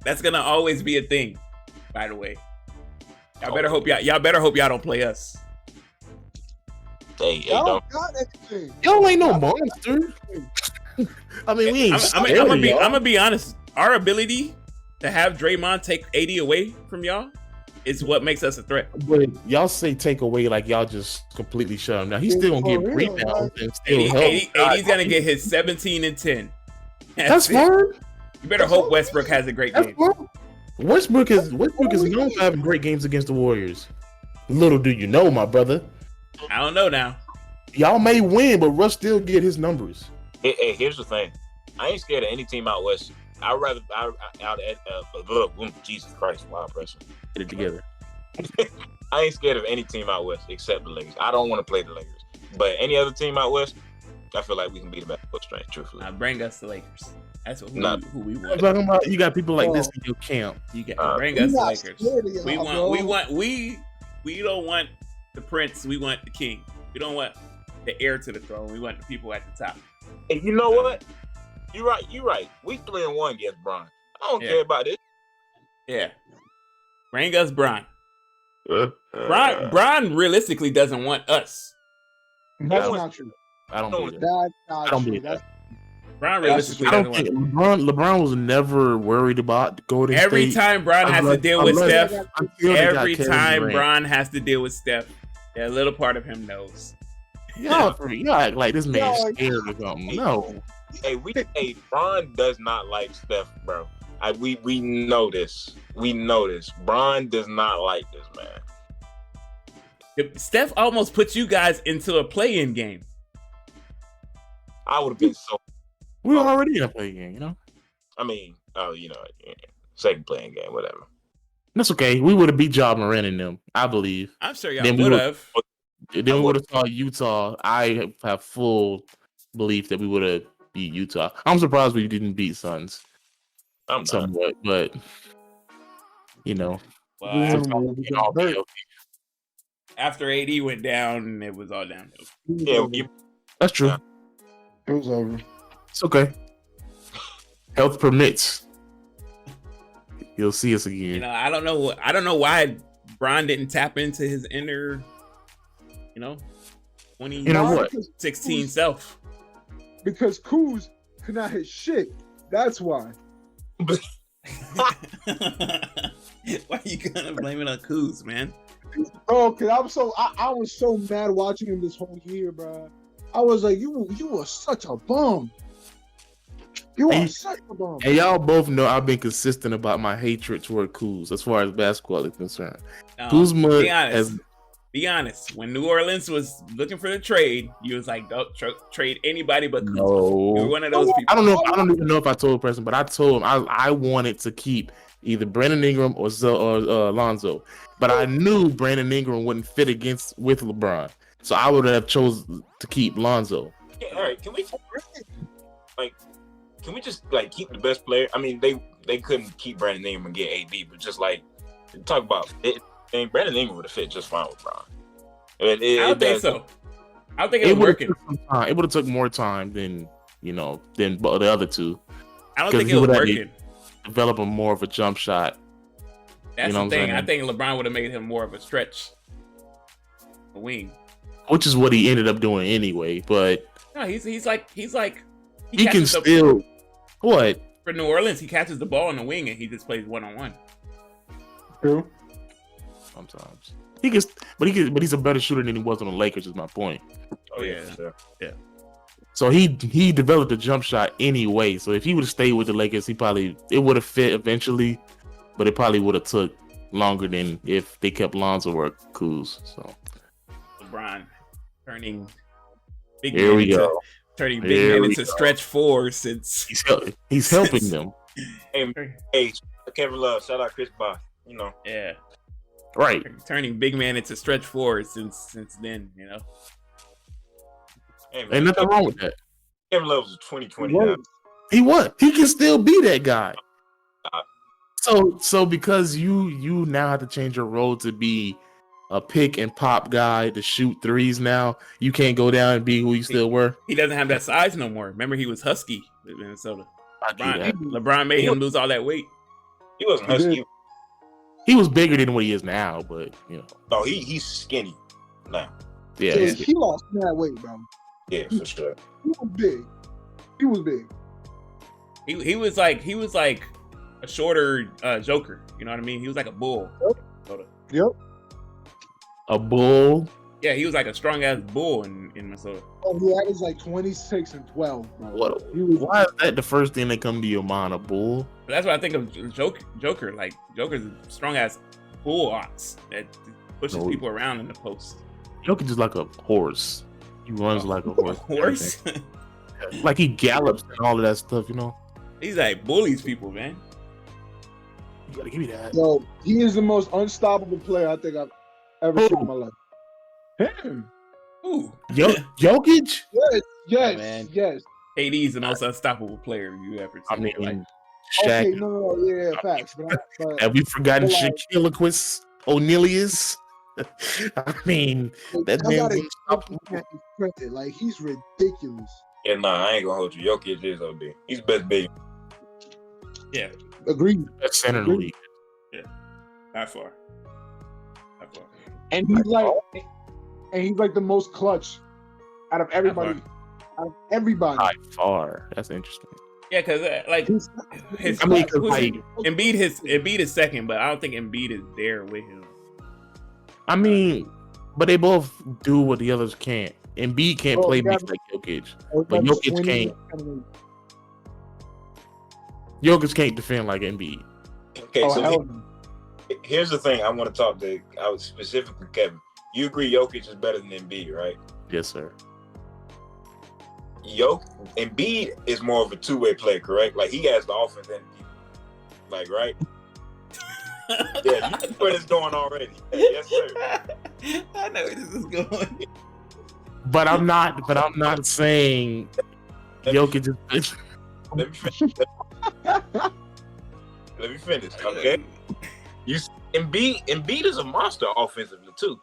That's gonna always be a thing. By the way, y'all better hope y'all don't play us. Hey, Y'all don't. got anything. Y'all ain't no monster. I mean, we ain't. I'm gonna be honest. Our ability to have Draymond take 80 away from y'all is what makes us a threat. But y'all say take away like y'all just completely shut him down. He's still gonna get rebounds and still help. AD's gonna get his 17 and 10. That's it. fine. You better hope Westbrook has a great game. Westbrook is known for having great games against the Warriors. Little do you know, my brother. I don't know now. Y'all may win, but Russ still get his numbers. Hey, here's the thing. I ain't scared of any team out west. I'd rather out at Jesus Christ, wow, Preston. Get it together. I ain't scared of any team out west except the Lakers. I don't want to play the Lakers, but any other team out west, I feel like we can beat them at full strength. Truthfully, Bring us the Lakers. That's who we I'm want. talking about you got people like this in your camp. You got bring us the Lakers. We don't want the prince. We want the king. We don't want the heir to the throne. We want the people at the top. Hey, you know what? You're right. We 3-1 against Bron. I don't care about this. Yeah. Bring us Bron. Bron realistically doesn't want us. That's not true. I don't believe that. That's not I don't true. believe that. Bron realistically I don't doesn't think want us. LeBron was never worried about Golden State. Every time Bron has to deal with Steph, every Kevin time Durant. Bron has to deal with Steph, that little part of him knows. Y'all act like this man's scared or something. No. Hey, Bron does not like Steph, bro. We know this. We know this. Bron does not like this, man. Steph almost put you guys into a play-in game. I would have been so. We were already in a play game, you know? I mean, second playing game, whatever. That's okay. We would have beat Ja Morant in them, I believe. I'm sure y'all Then we would have. Then we would have saw Utah. I have full belief that we would have beat Utah. I'm surprised we didn't beat Suns. I'm not. Somewhat, but Well, after AD went down, it was all downhill. Yeah, that's true. It was over. It's okay. Health permits. You'll see us again. I don't know why Bron didn't tap into his inner, 2016 self. Because Kuz could not hit shit. That's why. Why you gonna blame it on Kuz, man? Bro, cause I was so mad watching him this whole year, bro. I was like, you were such a bum. You are such a bum. And y'all both know I've been consistent about my hatred toward Kuz as far as basketball is concerned. Kuzma be honest. When New Orleans was looking for the trade, you was like, don't trade anybody but Kuz. No. You were one of those people. I don't even know if I told Preston, but I told him I wanted to keep either Brandon Ingram or Lonzo. But I knew Brandon Ingram wouldn't fit with LeBron. So I would have chosen to keep Lonzo. Yeah, all right, can we just keep the best player? I mean, they couldn't keep Brandon Ingram and get AD, but just talk about it. And Brandon Ingram would have fit just fine with Bron. I don't think so. I don't think it was working. It would have took more time than the other two. I don't think it was working. Develop more of a jump shot. That's the thing. I think LeBron would have made him more of a stretch, a wing, which is what he ended up doing anyway. But no, he's like he can still what for New Orleans. He catches the ball on the wing and he just plays 1-on-1. True. Sometimes he gets, but he's a better shooter than he was on the Lakers. Is my point. Oh yeah. So he developed a jump shot anyway. So if he would have stayed with the Lakers, it would have fit eventually, but it probably would have took longer than if they kept Lonzo or Kuz. So LeBron turning big here man we go. Turning big man into stretch 4 since he's helping them. Hey, Kevin Love, shout out Chris Bosh. You know. Yeah. Right. Turning big man into stretch 4 since then, you know. Hey, man, Ain't nothing wrong with that. Kevin Love was 2020 now. He what? He can still be that guy. So because you now have to change your role to be a pick and pop guy to shoot threes now, you can't go down and be who you still were. He doesn't have that size no more. Remember, he was husky in Minnesota. LeBron LeBron made him lose all that weight. He wasn't husky. He was bigger than what he is now, but you know. No, he's skinny now. Yeah, he lost that weight, bro. Yeah, for sure. He was big. He was big. He was like a shorter Joker. You know what I mean? He was like a bull. Yep. A bull. Yeah, he was like a strong ass bull in Minnesota. Oh yeah, it was like 26 and 12. Bro. Why is that the first thing that come to your mind? A bull? But that's what I think of Joker. Like Joker's a strong ass bull ox that pushes people around in the post. Joker just like a horse. He runs like a horse. Horse? Like he gallops and all of that stuff, you know. He's like bullies people, man. You gotta give me that. Yo, he is the most unstoppable player I think I've ever seen in my life. Him. Ooh. Jokic? Yes. KD's the most unstoppable player you ever seen. I mean, Okay, Shaq. no, yeah, facts. But Have we forgotten like, Shaquille O'Nealius? I mean, that man's unstoppable. like he's ridiculous. Yeah, nah, I ain't gonna hold you. Jokic is OD. He's best big. Yeah. Agreed. That's center in the league. Yeah. Not far. And he's like the most clutch out of everybody. By far. That's interesting. Yeah, because Embiid is second, but I don't think Embiid is there with him. I mean, but they both do what the others can't. Embiid can't play make like Jokic, but Jokic can't. Jokic can't defend like Embiid. Okay, so here's the thing. I want to talk to. I was specifically Kevin. You agree Jokic is better than Embiid, right? Yes, sir. Embiid is more of a two-way player, correct? Like he has the offense and like right. Yeah, you know where this going already. Yes, sir. I know where this is going. But I'm not saying Jokic is. Let me finish. Okay. Embiid is a monster offensively too,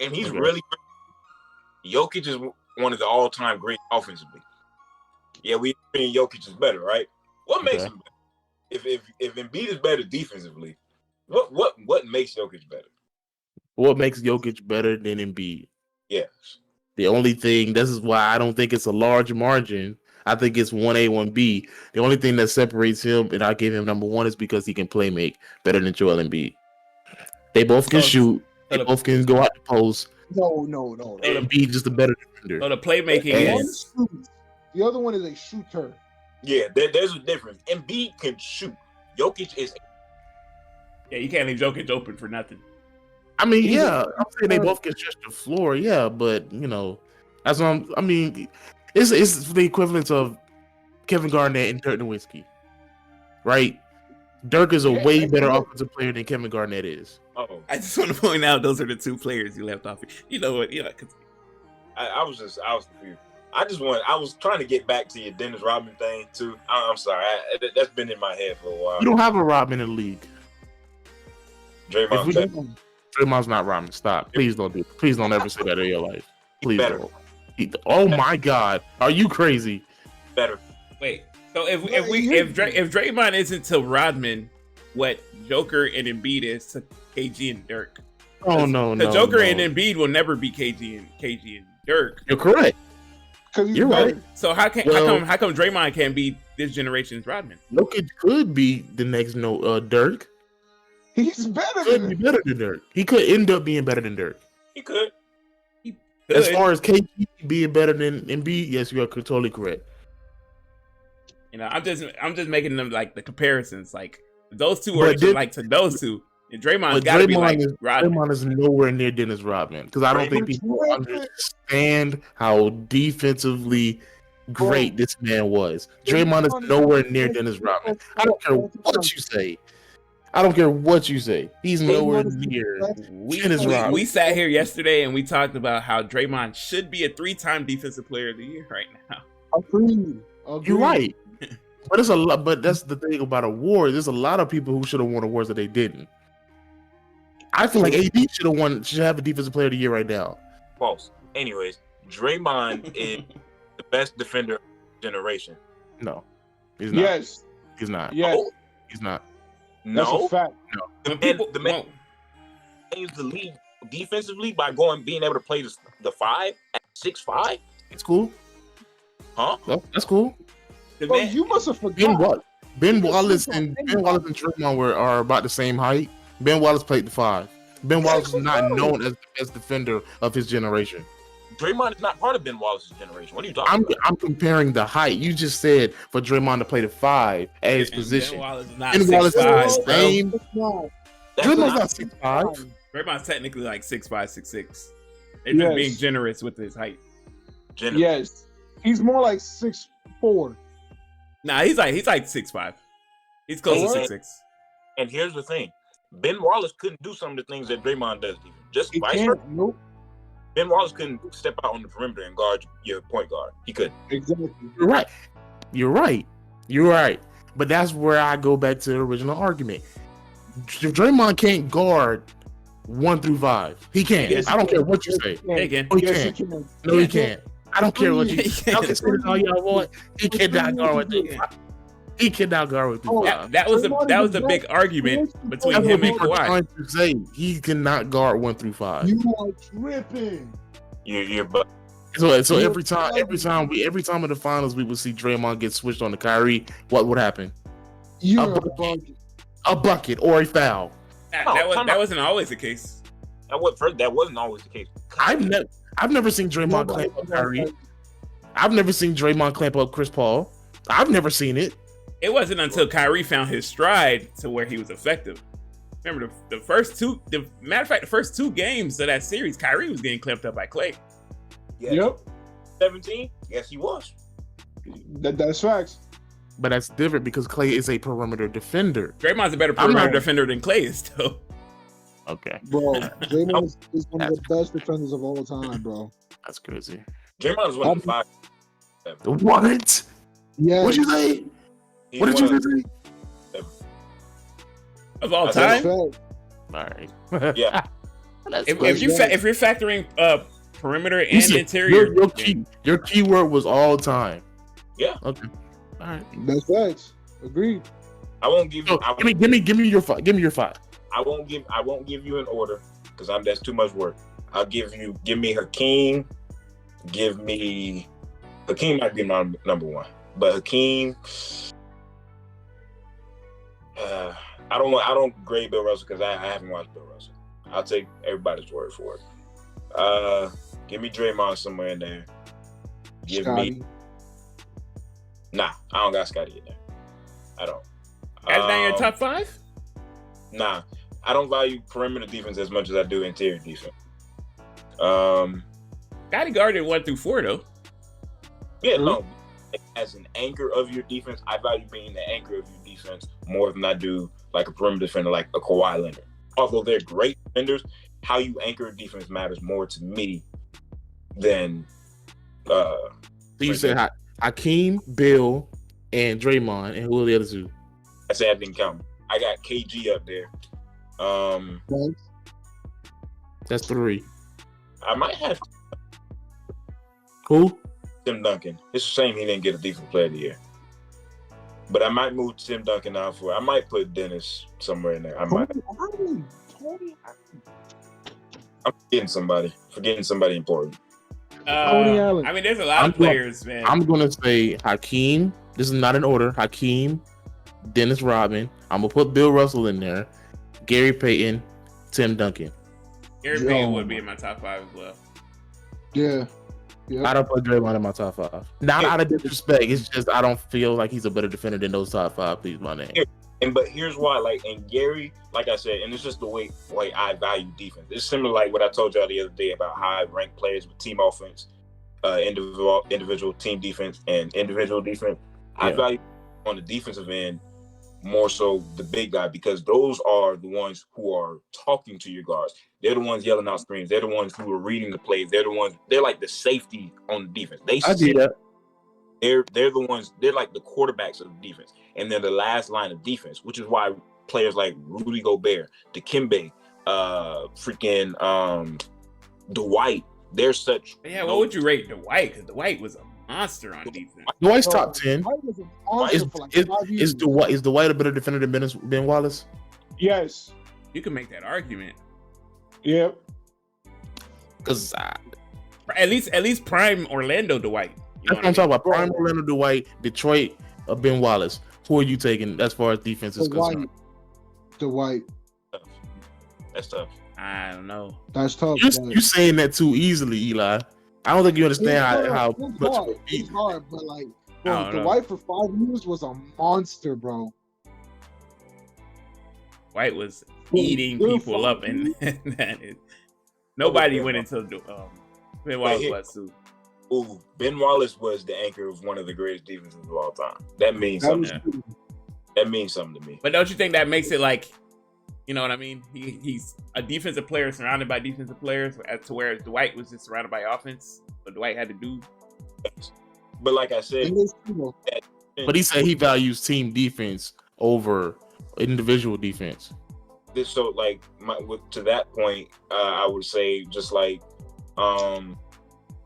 and he's really. Jokic is one of the all-time great offensively. Yeah, we think Jokic is better, right? What makes him better? If Embiid is better defensively, what makes Jokic better? What makes Jokic better than Embiid? Yes. The only thing, this is why I don't think it's a large margin. I think it's 1A, 1B. The only thing that separates him, and I give him number one, is because he can play make better than Joel Embiid. They both can shoot. They both can go out the post. No. Embiid just a better defender. So the playmaking is... The other one is a shooter. Yeah, there's a difference. Embiid can shoot. Jokic is... Yeah, you can't leave Jokic open for nothing. I mean, yeah, I'm saying they both can stretch the floor, yeah, but, you know, that's what I mean, it's the equivalent of Kevin Garnett and Dirk Nowitzki, right? Dirk is a way better offensive player than Kevin Garnett is. Oh, I just want to point out those are the two players you left off. You know what? Yeah, I was confused. I was trying to get back to your Dennis Rodman thing too. I'm sorry, that's been in my head for a while. You don't have a Rodman in the league. Draymond's not Rodman. Stop. Please don't do it. Please don't ever say that in your life. Please don't. Oh my God. Are you crazy? Better. Wait. So if Draymond isn't to Rodman, what Joker and Embiid is to KG and Dirk. Oh no. The Joker and Embiid will never be KG and Dirk. You're correct. You're right. So how come Draymond can't be this generation's Rodman? Look, it could be the next Dirk. He's better than Dirk. He could end up being better than Dirk. He could. As far as KD being better than Embiid, yes, you are totally correct. You know, I'm just making them like the comparisons. Like those two But are like to those two. And Draymond's got to be like Rodman. Draymond is nowhere near Dennis Rodman because I don't think people understand how defensively great this man was. Draymond is nowhere near Dennis Rodman. I don't care what you say. I don't care what you say. He's nowhere near Dennis Rodman. We sat here yesterday and we talked about how Draymond should be a 3-time Defensive Player of the Year right now. Agreed. You're right. But it's a lot. But that's the thing about awards. There's a lot of people who should have won awards that they didn't. I feel like AD should have a Defensive Player of the Year right now. False. Anyways, Draymond is the best defender of the generation. No, he's not. Yes. He's not. Yes. Oh, he's not. That's No. a fact. No. The man changed the league defensively by being able to play the 5 at 6'5". It's cool. Huh? Well, that's cool. Bro, you must have forgotten. Ben Wallace and Draymond are about the same height. Ben Wallace played the 5. Ben Wallace is not known as the best defender of his generation. Draymond is not part of Ben Wallace's generation. What are you talking about? I'm comparing the height. You just said for Draymond to play the 5 at his position. Ben Wallace is not Ben Wallace is 6'5", the same. Draymond's not 6'5". Draymond's technically like 6'5", 6'6". They're just being generous with his height. Generous. Yes. He's more like 6'4". Nah, he's like 6'5". He's close to 6'6". And here's the thing. Ben Wallace couldn't do some of the things that Draymond does. Just vice versa. Nope. Ben Wallace couldn't step out on the perimeter and guard your point guard. He couldn't. Exactly. You're right. But that's where I go back to the original argument. Draymond can't guard 1 through 5. He can't. Yes, I don't care what you say. He can. No, he can't. No, he can't. I don't care what you say. Y'all can say all y'all want. He cannot guard 1 through 5. He cannot guard 1 through 5. That was the big argument between him and Kawhi. Trying to say he cannot guard 1 through 5. You are tripping. You're So every time in the finals we would see Draymond get switched on to Kyrie, what would happen? A bucket or a foul. That wasn't always the case. That wasn't always the case. I've never seen Draymond clamp up Kyrie. I've never seen Draymond clamp up Chris Paul. I've never seen it. It wasn't until Kyrie found his stride to where he was effective. Remember the first two games of that series, Kyrie was getting clamped up by Klay. Yep. 17? Yes, he was. That's facts. But that's different because Klay is a perimeter defender. Draymond's a better perimeter defender than Klay is, though. Okay. Bro, Draymond is one of the best defenders of all time, bro. That's crazy. Draymond is one of the 5. What? Yeah. What'd you say? What did you say? Of all time? All right. Yeah. if you're factoring perimeter and interior, your keyword was all time. Yeah. Okay. All right. That's facts. Agreed. I won't give you. Give me your 5. Give me your 5. I won't give you an order because that's too much work. I'll give me Hakeem. Hakeem might be number 1, but Hakeem. I don't grade Bill Russell because I haven't watched Bill Russell. I'll take everybody's word for it. Give me Draymond somewhere in there. Nah, I don't got Scotty in there. I don't. That's not your top 5? Nah, I don't value perimeter defense as much as I do interior defense. Scotty guarded 1 through 4 though. Yeah, no. As an anchor of your defense, I value being the anchor of your defense more than I do like a perimeter defender like a Kawhi Leonard. Although they're great defenders, how you anchor a defense matters more to me than. So you said Hakeem, Bill, and Draymond, and who are the other 2? I said I didn't count. I got KG up there. That's 3. I might have Who? Tim Duncan. It's a shame he didn't get a Defensive Player of the Year. But I might move Tim Duncan out I might put Dennis somewhere in there. I might. I'm forgetting somebody important. Allen. I mean, there's a lot of players, man. I'm gonna say Hakeem. This is not in order. Hakeem, Dennis Rodman. I'm gonna put Bill Russell in there. Gary Payton, Tim Duncan. Gary Payton would be in my top 5 as well. Yeah. Yep. I don't put Draymond in my top 5. Not out of disrespect. It's just I don't feel like he's a better defender than those top 5. Please, my name. But here's why, and Gary, like I said, and it's just the way I value defense. It's similar like what I told y'all the other day about how I rank players with team offense, individual team defense, and individual defense. Yeah. I value on the defensive end more so the big guy, because those are the ones who are talking to your guards. They're the ones yelling out screens. They're the ones who are reading the plays. They're like the safety on the defense. I see that. They're the ones, they're like the quarterbacks of the defense. And they're the last line of defense, which is why players like Rudy Gobert, Dikembe, Dwight, they're such. Yeah, what would you rate Dwight? Because Dwight was a monster on defense. Dwight's top 10. Is Dwight Dwight a better defender than Ben Wallace? Yes. You can make that argument. Yep. Because at least prime Orlando Dwight. That's what I'm talking about. Prime Orlando Dwight, Detroit, Ben Wallace. Who are you taking as far as defense is concerned? Dwight. That's tough. I don't know. That's tough. You saying that too easily, Eli. I don't think you understand how much it's hard, but like, bro, Dwight for 5 years was a monster, bro. Dwight was eating people up, and nobody went until Ben Wallace was too. Ooh, Ben Wallace was the anchor of one of the greatest defenses of all time. That means something. That means something to me. But don't you think that makes it like, you know what I mean? He's a defensive player surrounded by defensive players, to where Dwight was just surrounded by offense. But Dwight had to do. But like I said, but he said he values team defense over individual defense. So like to that point, I would say just like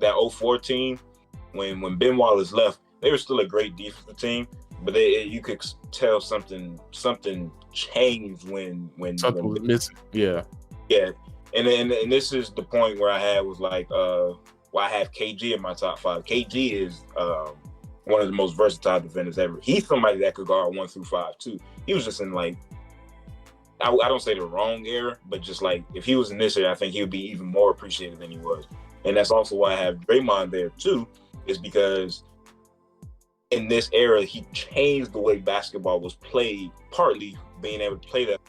that 04 team, when Ben Wallace left, they were still a great defensive team, but you could tell something changed when something was missing. Yeah. And this is the point where I had was like I have KG in my top 5. KG is one of the most versatile defenders ever. He's somebody that could guard 1 through 5 too. He was just in like, I don't say the wrong era, but just like if he was in this era, I think he would be even more appreciated than he was. And that's also why I have Draymond there too, is because in this era, he changed the way basketball was played, partly being able to play that.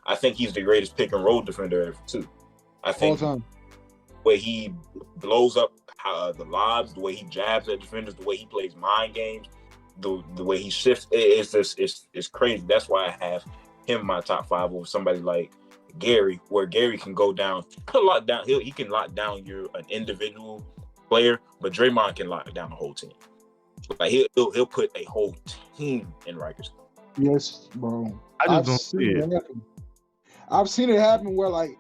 I think he's the greatest pick and roll defender ever too. I think the way he blows up the lobs, the way he jabs at defenders, the way he plays mind games, the way he shifts, it's crazy. That's why I have him in my top 5 over somebody like Gary, where Gary can go down, he can lock down an individual player, but Draymond can lock down the whole team. Like he'll put a whole team in Rikers. Yes, bro. I just don't see it. I've seen it happen where like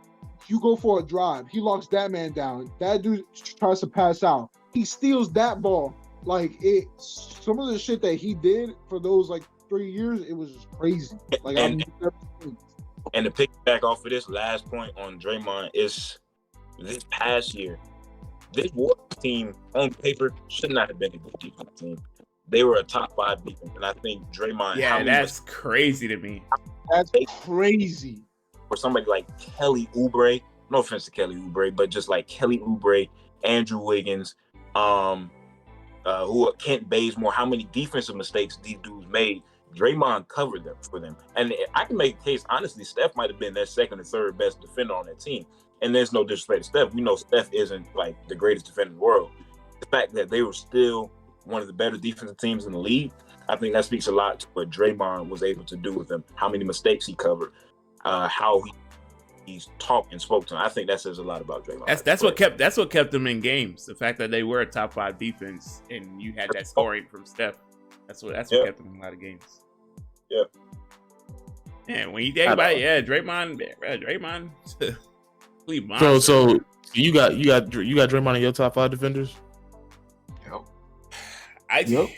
you go for a drive, he locks that man down. That dude tries to pass out. He steals that ball. Like some of the shit that he did for those like 3 years, it was just crazy. Like and to pick back off of this last point on Draymond is this past year, this Warriors team on paper should not have been a good defense team. They were a top 5 defense, and I think Draymond. Yeah, that's crazy to me. That's crazy. For somebody like Kelly Oubre, no offense to Kelly Oubre, but just like Kelly Oubre, Andrew Wiggins, Kent Bazemore, how many defensive mistakes these dudes made. Draymond covered them for them. And I can make a case, honestly, Steph might have been their second or third best defender on that team. And there's no disrespect to Steph. We know Steph isn't like the greatest defender in the world. The fact that they were still one of the better defensive teams in the league, I think that speaks a lot to what Draymond was able to do with them, how many mistakes he covered, how he's talked and spoke to them. I think that says a lot about Draymond. That's what kept them in games. The fact that they were a top 5 defense and you had that scoring from Steph. That's what kept them in a lot of games. Yeah. And when you think about it, Draymond. So you got Draymond in your top 5 defenders? Yep.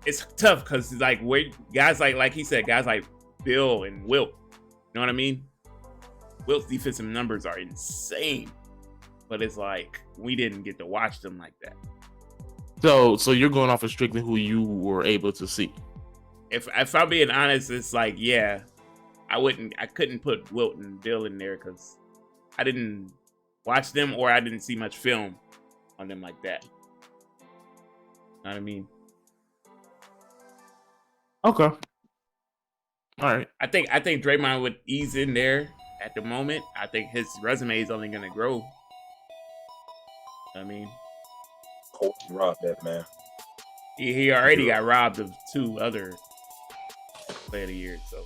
It's tough because like guys like he said, guys like Bill and Wilt. You know what I mean? Wilt's defensive numbers are insane, but it's like we didn't get to watch them like that. So you're going off of strictly who you were able to see. If I'm being honest, it's like, yeah, I couldn't put Wilt and Bill in there because I didn't watch them or I didn't see much film. on them like that. Know what I mean? Okay. All right. I think Draymond would ease in there at the moment. I think his resume is only gonna grow. I mean, Rob that man. he already got robbed of 2 other Player of the Year. So,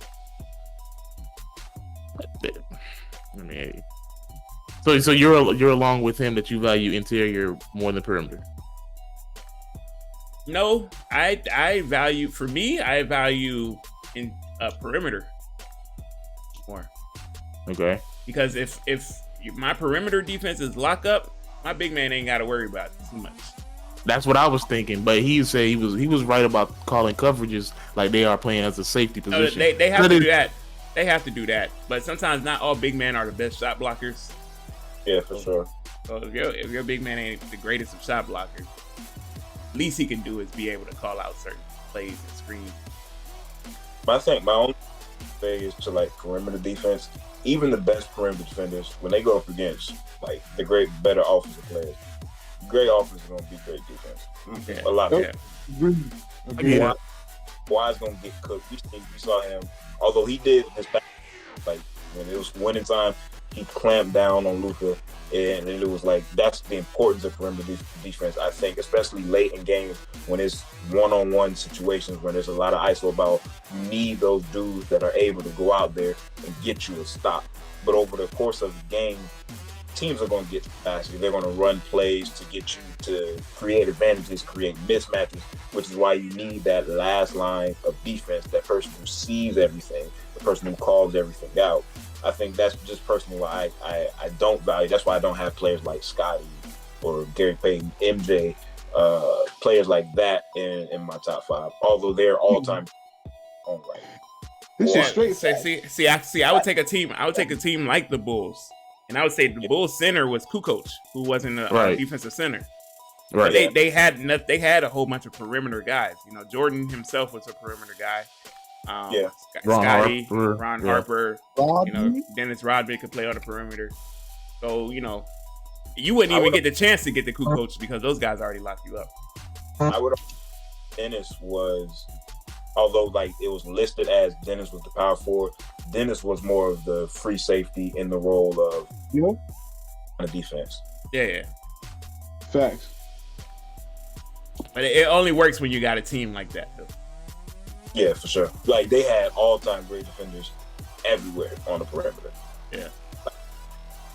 I mean, so you're along with him that you value interior more than perimeter. no, I value in perimeter more. Okay. Because if my perimeter defense is lock up, my big man ain't got to worry about it too much. That's what I was thinking, but he said he was right about calling coverages like they are playing as a safety position. They have to do that. They have to do that. But sometimes not all big men are the best shot blockers. Yeah, for sure. So if your big man ain't the greatest of shot blockers, least he can do is be able to call out certain plays and screens. But I think my own thing is to like perimeter defense. Even the best perimeter defenders, when they go up against like the better offensive players, great offense is going to be great defense. Yeah. A lot. Yeah. Yeah. Kawhi's going to get cooked. We saw him, although he did his back, like when it was winning time, he clamped down on Luka, and it was like that's the importance of perimeter defense. I think, especially late in games when it's one-on-one situations when there's a lot of ISO ball, you need those dudes that are able to go out there and get you a stop. But over the course of the game, teams are going to get faster. They're going to run plays to get you to create advantages, create mismatches, which is why you need that last line of defense, that person who sees everything, the person who calls everything out. I think that's just personally why I don't value. That's why I don't have players like Scotty or Gary Payton, MJ, players like that in my top 5. Although they're all time on right. This is straight. See, I would take a team. I would take a team like the Bulls, and I would say the Bulls center was Kukoc, who wasn't a defensive center. Right. They had a whole bunch of perimeter guys. You know, Jordan himself was a perimeter guy. Scotty, Ron Harper, you know, Dennis Rodman could play on the perimeter. So, you know, you wouldn't even get the chance to get the Kukoc because those guys already locked you up. I would. Dennis was, although like it was listed as Dennis was the power forward, Dennis was more of the free safety in the role of the defense. Yeah. Facts. But it only works when you got a team like that, though. Yeah, for sure. Like they had all-time great defenders everywhere on the perimeter. Yeah.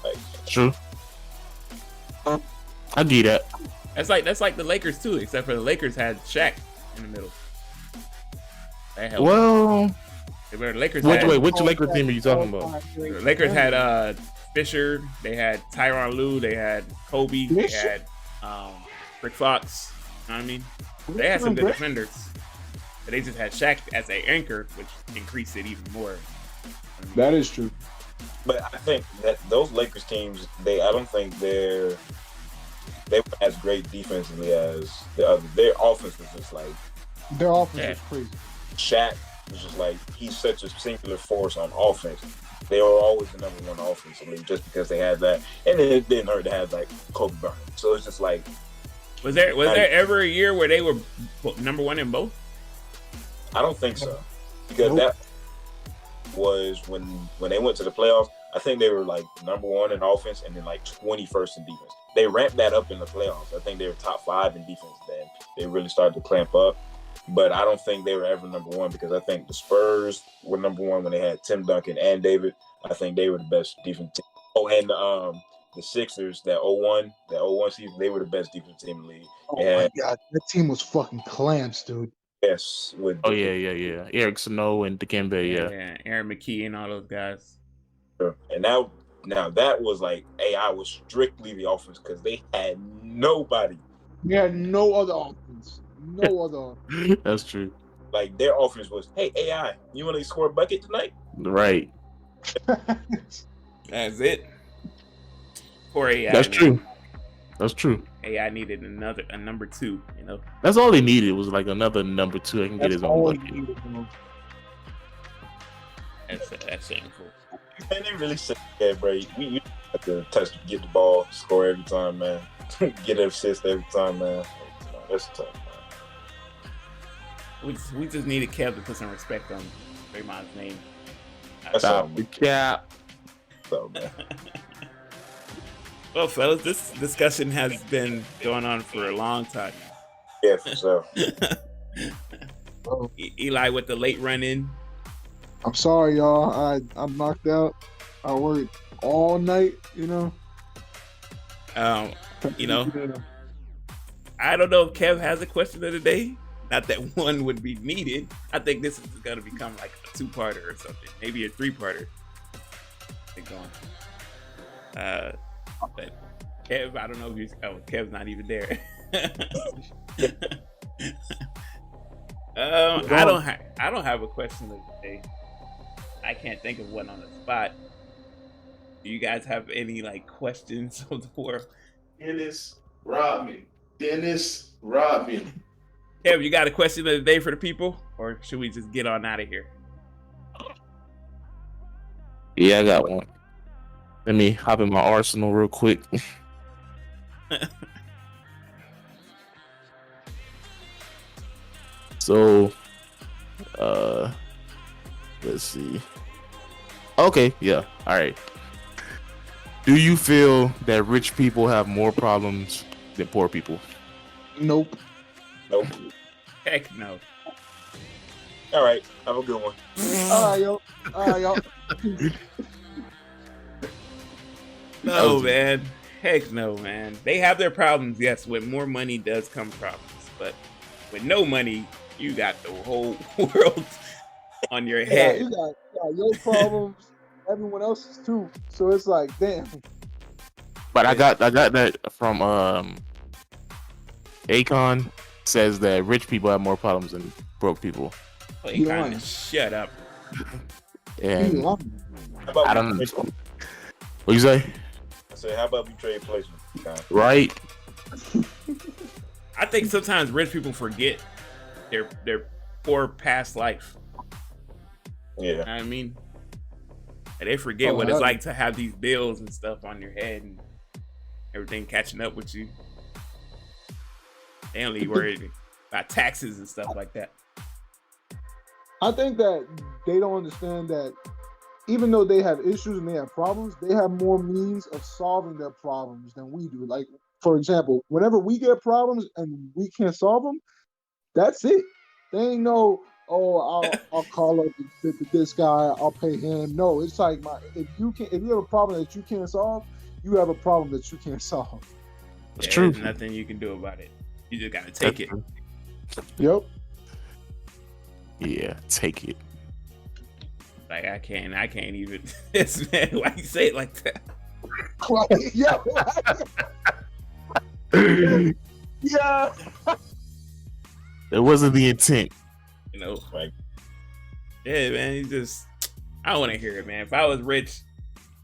Like True. I get that. That's like the Lakers too, except for the Lakers had Shaq in the middle. Well, the Lakers which Lakers team are you talking about? The Lakers had Fisher, they had Tyronn Lue, they had Kobe, they had Rick Fox. You know what I mean? They had some good defenders. But they just had Shaq as an anchor, which increased it even more. That is true. But I think that those Lakers teams, I don't think they were as great defensively as the other. Their offense was just like their offense was crazy. Shaq was just like he's such a singular force on offense. They were always the number one offensively just because they had that, and then it didn't hurt to have like Kobe Bryant. So it's just like was there ever a year where they were number one in both? I don't think so, because that was when they went to the playoffs. I think they were like number one in offense and then like 21st in defense. They ramped that up in the playoffs. I think they were top 5 in defense then. They really started to clamp up, but I don't think they were ever number one because I think the Spurs were number one when they had Tim Duncan and David. I think they were the best defense team. Oh, and the Sixers, that 01 season, they were the best defense team in the league. Oh my God, that team was fucking clamps, dude. Yes. Yeah. Eric Snow and Dikembe, yeah. Aaron McKee and all those guys. And now that was like AI was strictly the offense because they had nobody. They had no other offense. That's true. Like their offense was, hey AI, you want to score a bucket tonight? Right. That's it. Poor AI. That's true. That's true. AI needed a number 2, you know. That's all they needed was like another number 2 that can get his own bucket. That's shameful. Man, they really said, yeah, bro, you have to get the ball, score every time, man. get assist every time, man. That's tough, man. We just needed Kev to put some respect on Draymond's name. That's all, Stop the cap. so, man. Well, fellas, this discussion has been going on for a long time. Yeah, for sure. Eli with the late run in. I'm sorry, y'all. I'm knocked out. I worked all night, you know. You know, I don't know if Kev has a question of the day. Not that one would be needed. I think this is going to become like a 2-parter or something, maybe a 3-parter. But Kev, I don't know if you. Oh, Kev's not even there. I don't have a question of the day. I can't think of one on the spot. Do you guys have any like questions for Dennis Rodman? Kev, you got a question of the day for the people, or should we just get on out of here? Yeah, I got one. Let me hop in my arsenal real quick. So, let's see. Okay, yeah, all right. Do you feel that rich people have more problems than poor people? Nope. Heck no. All right, have a good one. All right, y'all. No, man. Heck no, man. They have their problems. Yes, with more money does come problems. But with no money, you got the whole world on your head. You got your problems, everyone else's too. So it's like, damn. But I got that from Akon says that rich people have more problems than broke people. Well, you kind of shut up. And How about I don't know. What you say? I said, how about we trade places? Right? I think sometimes rich people forget their poor past life. Yeah. You know what I mean? And they forget what it's like to have these bills and stuff on your head and everything catching up with you. They only worried about taxes and stuff like that. I think that they don't understand that even though they have issues and they have problems, they have more means of solving their problems than we do. Like, for example, whenever we get problems and we can't solve them, that's it. They ain't no, I'll call up this guy, I'll pay him. No, it's like if you have a problem that you can't solve, you have a problem that you can't solve. It's true. There's nothing you can do about it. You just gotta take it. Yep. Yeah, take it. Like I can't even. This man, why you say it like that? Yeah. Yeah. It wasn't the intent. You know, like, yeah, man. You just, I don't want to hear it, man. If I was rich,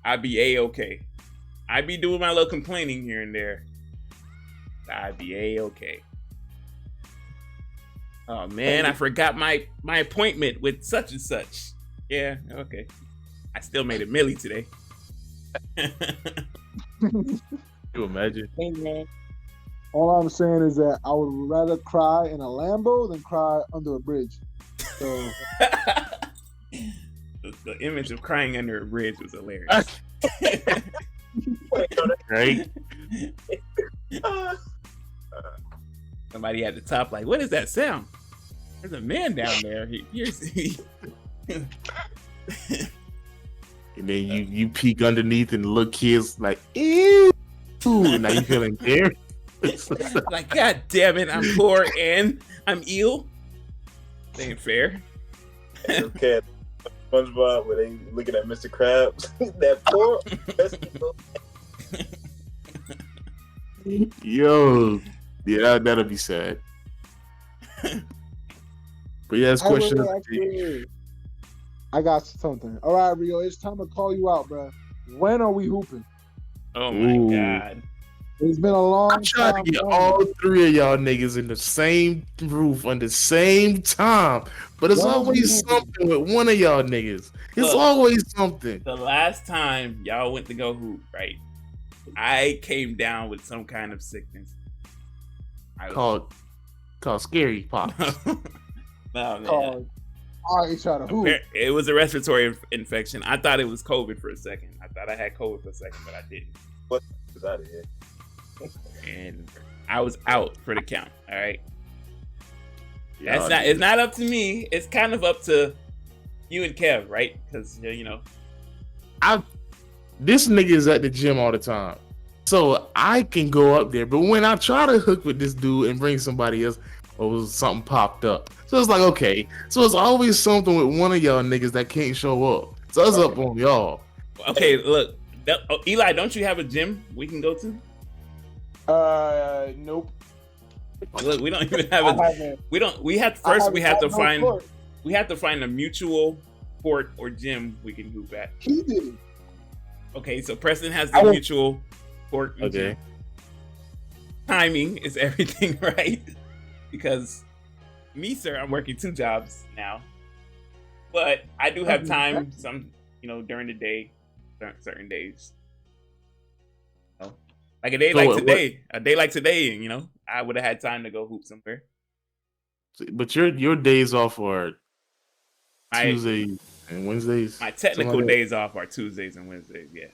I'd be A-okay. I'd be doing my little complaining here and there. I'd be A-okay. Oh man, I forgot my appointment with such and such. Yeah, okay. I still made a milli today. You imagine? Hey, man. All I'm saying is that I would rather cry in a Lambo than cry under a bridge. So the image of crying under a bridge was hilarious. Right? Somebody at the top, like, what is that sound? There's a man down there. And then you peek underneath and look kids like, ew. Now you feeling there? Like, God damn it, I'm poor and I'm ill. That ain't fair. Okay, SpongeBob where they looking at Mr. Krabs. That poor. Yo, yeah, that'll be sad. But yeah, this question. I got something. All right, Rio, it's time to call you out, bro. When are we hooping? Oh my God. It's been a long I'm trying time. to get all three of y'all niggas in the same roof on the same time, but it's always something with one of y'all niggas. It's always something. The last time y'all went to go hoop, right? I came down with some kind of sickness. Called scary pops. No, man. Called I try to hoop. It was a respiratory infection. I thought it was COVID for a second. I thought I had COVID for a second, but I didn't. What was out of here? And I was out for the count. All right. Yeah, It's not up to me. It's kind of up to you and Kev, right? Because you know, this nigga is at the gym all the time, so I can go up there. But when I try to hook with this dude and bring somebody else, or something popped up, so it's like okay, so it's always something with one of y'all niggas that can't show up. So it's up on y'all. Okay, look, Eli, don't you have a gym we can go to? Nope. Look, we don't even have a. We have to find a mutual court or gym we can hoop at. He did. Okay, so Preston has the mutual court. And Okay. gym. Timing is everything, right? Because me, sir, I'm working 2 jobs now, but I do have time. During the day, certain days. Like a day like today, I would have had time to go hoop somewhere. But your days off are Tuesdays and Wednesdays. My technical days off are Tuesdays and Wednesdays. Yeah.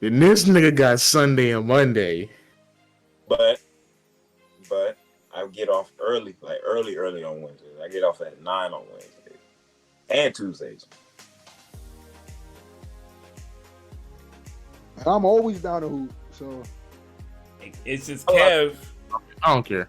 And this nigga got Sunday and Monday. But I get off early, like early on Wednesdays. I get off at 9 on Wednesdays and Tuesdays. And I'm always down to hoop, so It's just Kev. I don't care.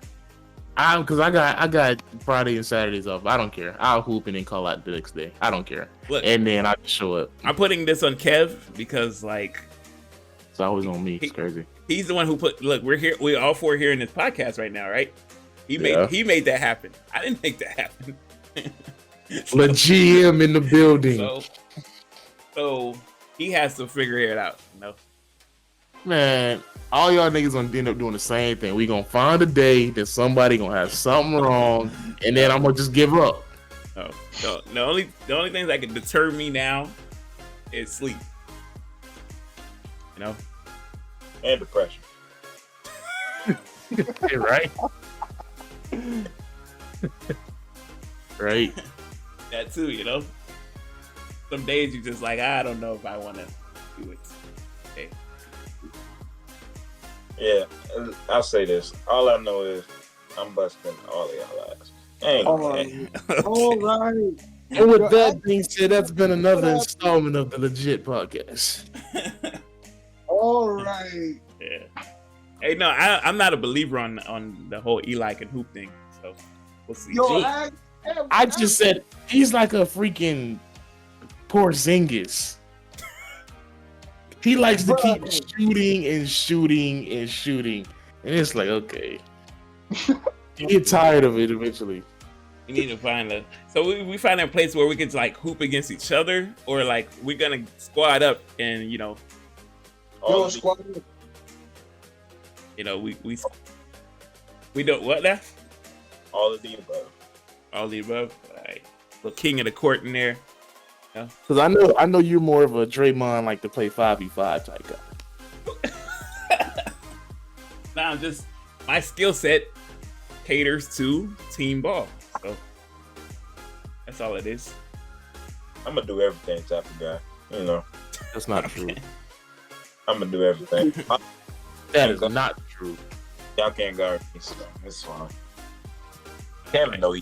Because I got Friday and Saturdays off. I don't care. I'll hoop and then call out the next day. I don't care. Look, and then I just show up. I'm putting this on Kev because it's always on me. It's crazy. He's the one who look, we're here. We're all 4 here in this podcast right now, right? He made that happen. I didn't make that happen. LeGM in the building. So he has to figure it out, Man, all y'all niggas gonna end up doing the same thing. We gonna find a day that somebody gonna have something wrong, and then I'm gonna just give up. No. The only things that can deter me now is sleep. And depression. Right? Right? That too, Some days you just like, I don't know if I want to do it. Okay. Yeah, I'll say this. All I know is I'm busting all of y'all ass. All right. And with that being said, that's been another installment of the LeJit podcast. All right. Yeah. Hey, no, I'm not a believer on the whole Eli can hoop thing. So we'll see. I just said he's like a freaking Porzingis. He likes to keep shooting and shooting and shooting, and it's like okay, you get tired of it eventually. We need to find we find a place where we can hoop against each other, or we're gonna squad up and Squad. We don't what now? All of the above. All the above. All right. The king of the court in there. Because I know you're more of a Draymond like to play 5v5 type guy. Nah, my skill set caters to team ball. So that's all it is. I'm gonna do everything type of guy. That's not true. I'm gonna do everything. That is not true. Y'all can't guard me, so it's fine. Kevin, no,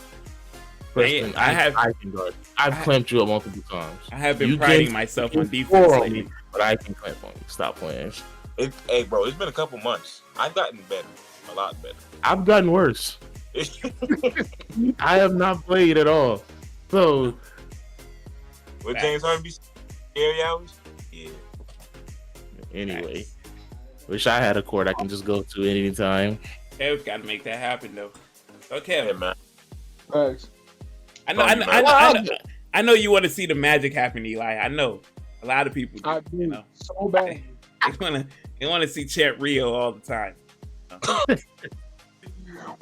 Preston, I can guard. I've clamped you up multiple times. I have been priding myself on defense lately. But I can clamp on you. Stop playing. Hey, bro, it's been a couple months. I've gotten better. A lot better. I've gotten worse. I have not played at all. So, with James Harden be scary hours? Yeah. Anyway, wish I had a court I can just go to at any time. Kev's got to make that happen, though. Okay, yeah, man. Thanks. I know you want to see the magic happen, Eli. I know a lot of people do. I do. So bad. They want to see Chet Rio all the time.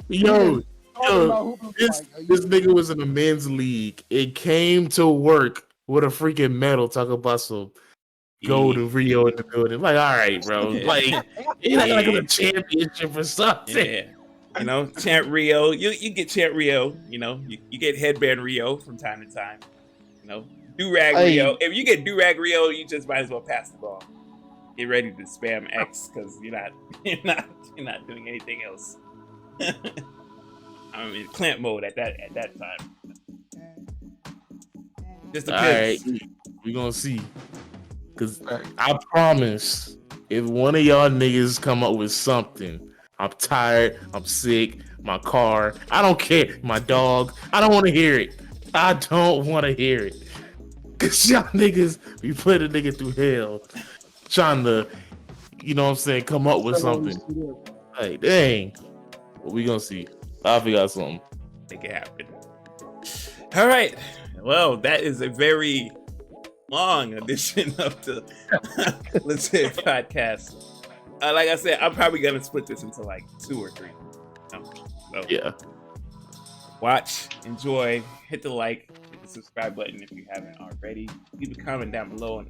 Yo, this nigga was in the men's league. It came to work with a freaking medal. Talk about some go to Rio in the building. Like, all right, bro. Like, you're not gonna go to championship or something. Yeah. You know, chant Rio. You get chant Rio. You know, you get headband Rio from time to time. You know, do-rag Rio. If you get do-rag Rio, you just might as well pass the ball. Get ready to spam X because you're not doing anything else. I'm in clamp mode at that time. Just all right, we gonna see. Cause I promise, if one of y'all niggas come up with something, I'm tired, I'm sick, my car, I don't care, my dog, I don't want to hear it. I don't want to hear it. Cause y'all niggas be putting a nigga through hell, trying to, you know what I'm saying, come up with something. Like, dang. But we gonna see. I'll figure out something. Make it happen. All right. Well, that is a very long edition of the LeJit podcast. Like I said, I'm probably gonna split this into like 2 or 3. So Yeah. Watch, enjoy, hit the like, hit the subscribe button if you haven't already. Leave a comment down below on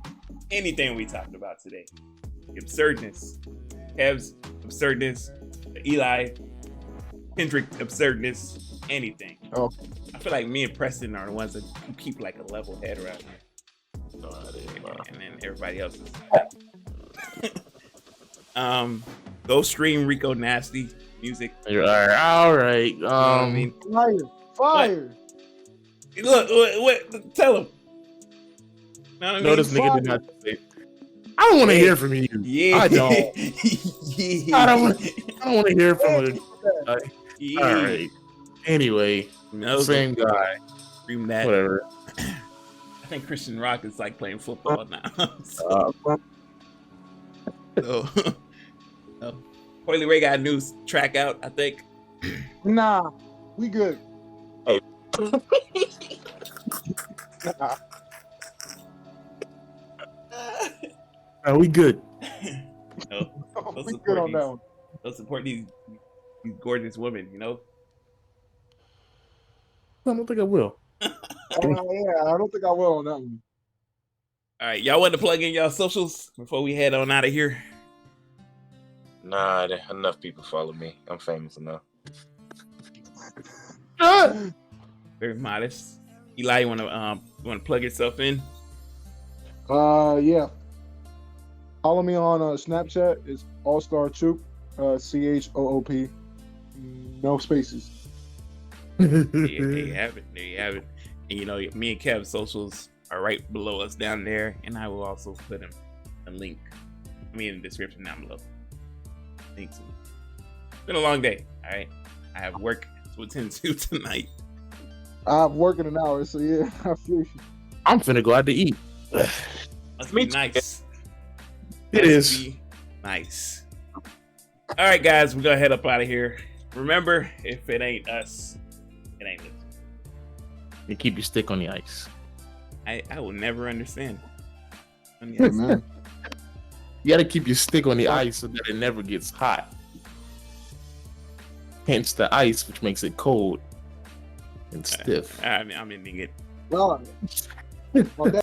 anything we talked about today. The absurdness, Kev's absurdness, the Eli, Kendrick absurdness, anything. Oh. I feel like me and Preston are the ones that keep like a level head around here. And then everybody else is. Go stream Rico Nasty music. All right. You know what I mean? Fire. Look, what? Tell him. Know what I mean? This nigga did not say. I don't want to hear from you. Yeah, I don't. Yeah. I don't want to hear from you. Yeah. All right. Anyway, same guy. Stream that. Whatever. I think Christian Rock is like playing football now. So, Coily Ray got a new track out, I think. Nah, we good. Hey. Are we good? We good on that one. Let's support these gorgeous women, you know? I don't think I will. Yeah, I don't think I will on that one. All right, y'all want to plug in y'all socials before we head on out of here? Nah, enough people follow me. I'm famous enough. Very modest. Eli, you want to plug yourself in? Yeah. Follow me on Snapchat. It's Allstar Choop, CHOOP. No spaces. There you have it. There you have it. And you know, me and Kev's socials are right below us down there, and I will also put a link. In the description down below. Thanks. It's been a long day. All right, I have work to attend to tonight. I have work in an hour, so yeah, I feel you. I'm finna go out to eat. Must be nice. It is nice. All right, guys, we're gonna head up out of here. Remember, if it ain't us, it ain't us. You keep your stick on the ice. I will never understand. Yeah, man. You gotta keep your stick on the ice so that it never gets hot. Hence the ice, which makes it cold and stiff. I'm ending it. Well,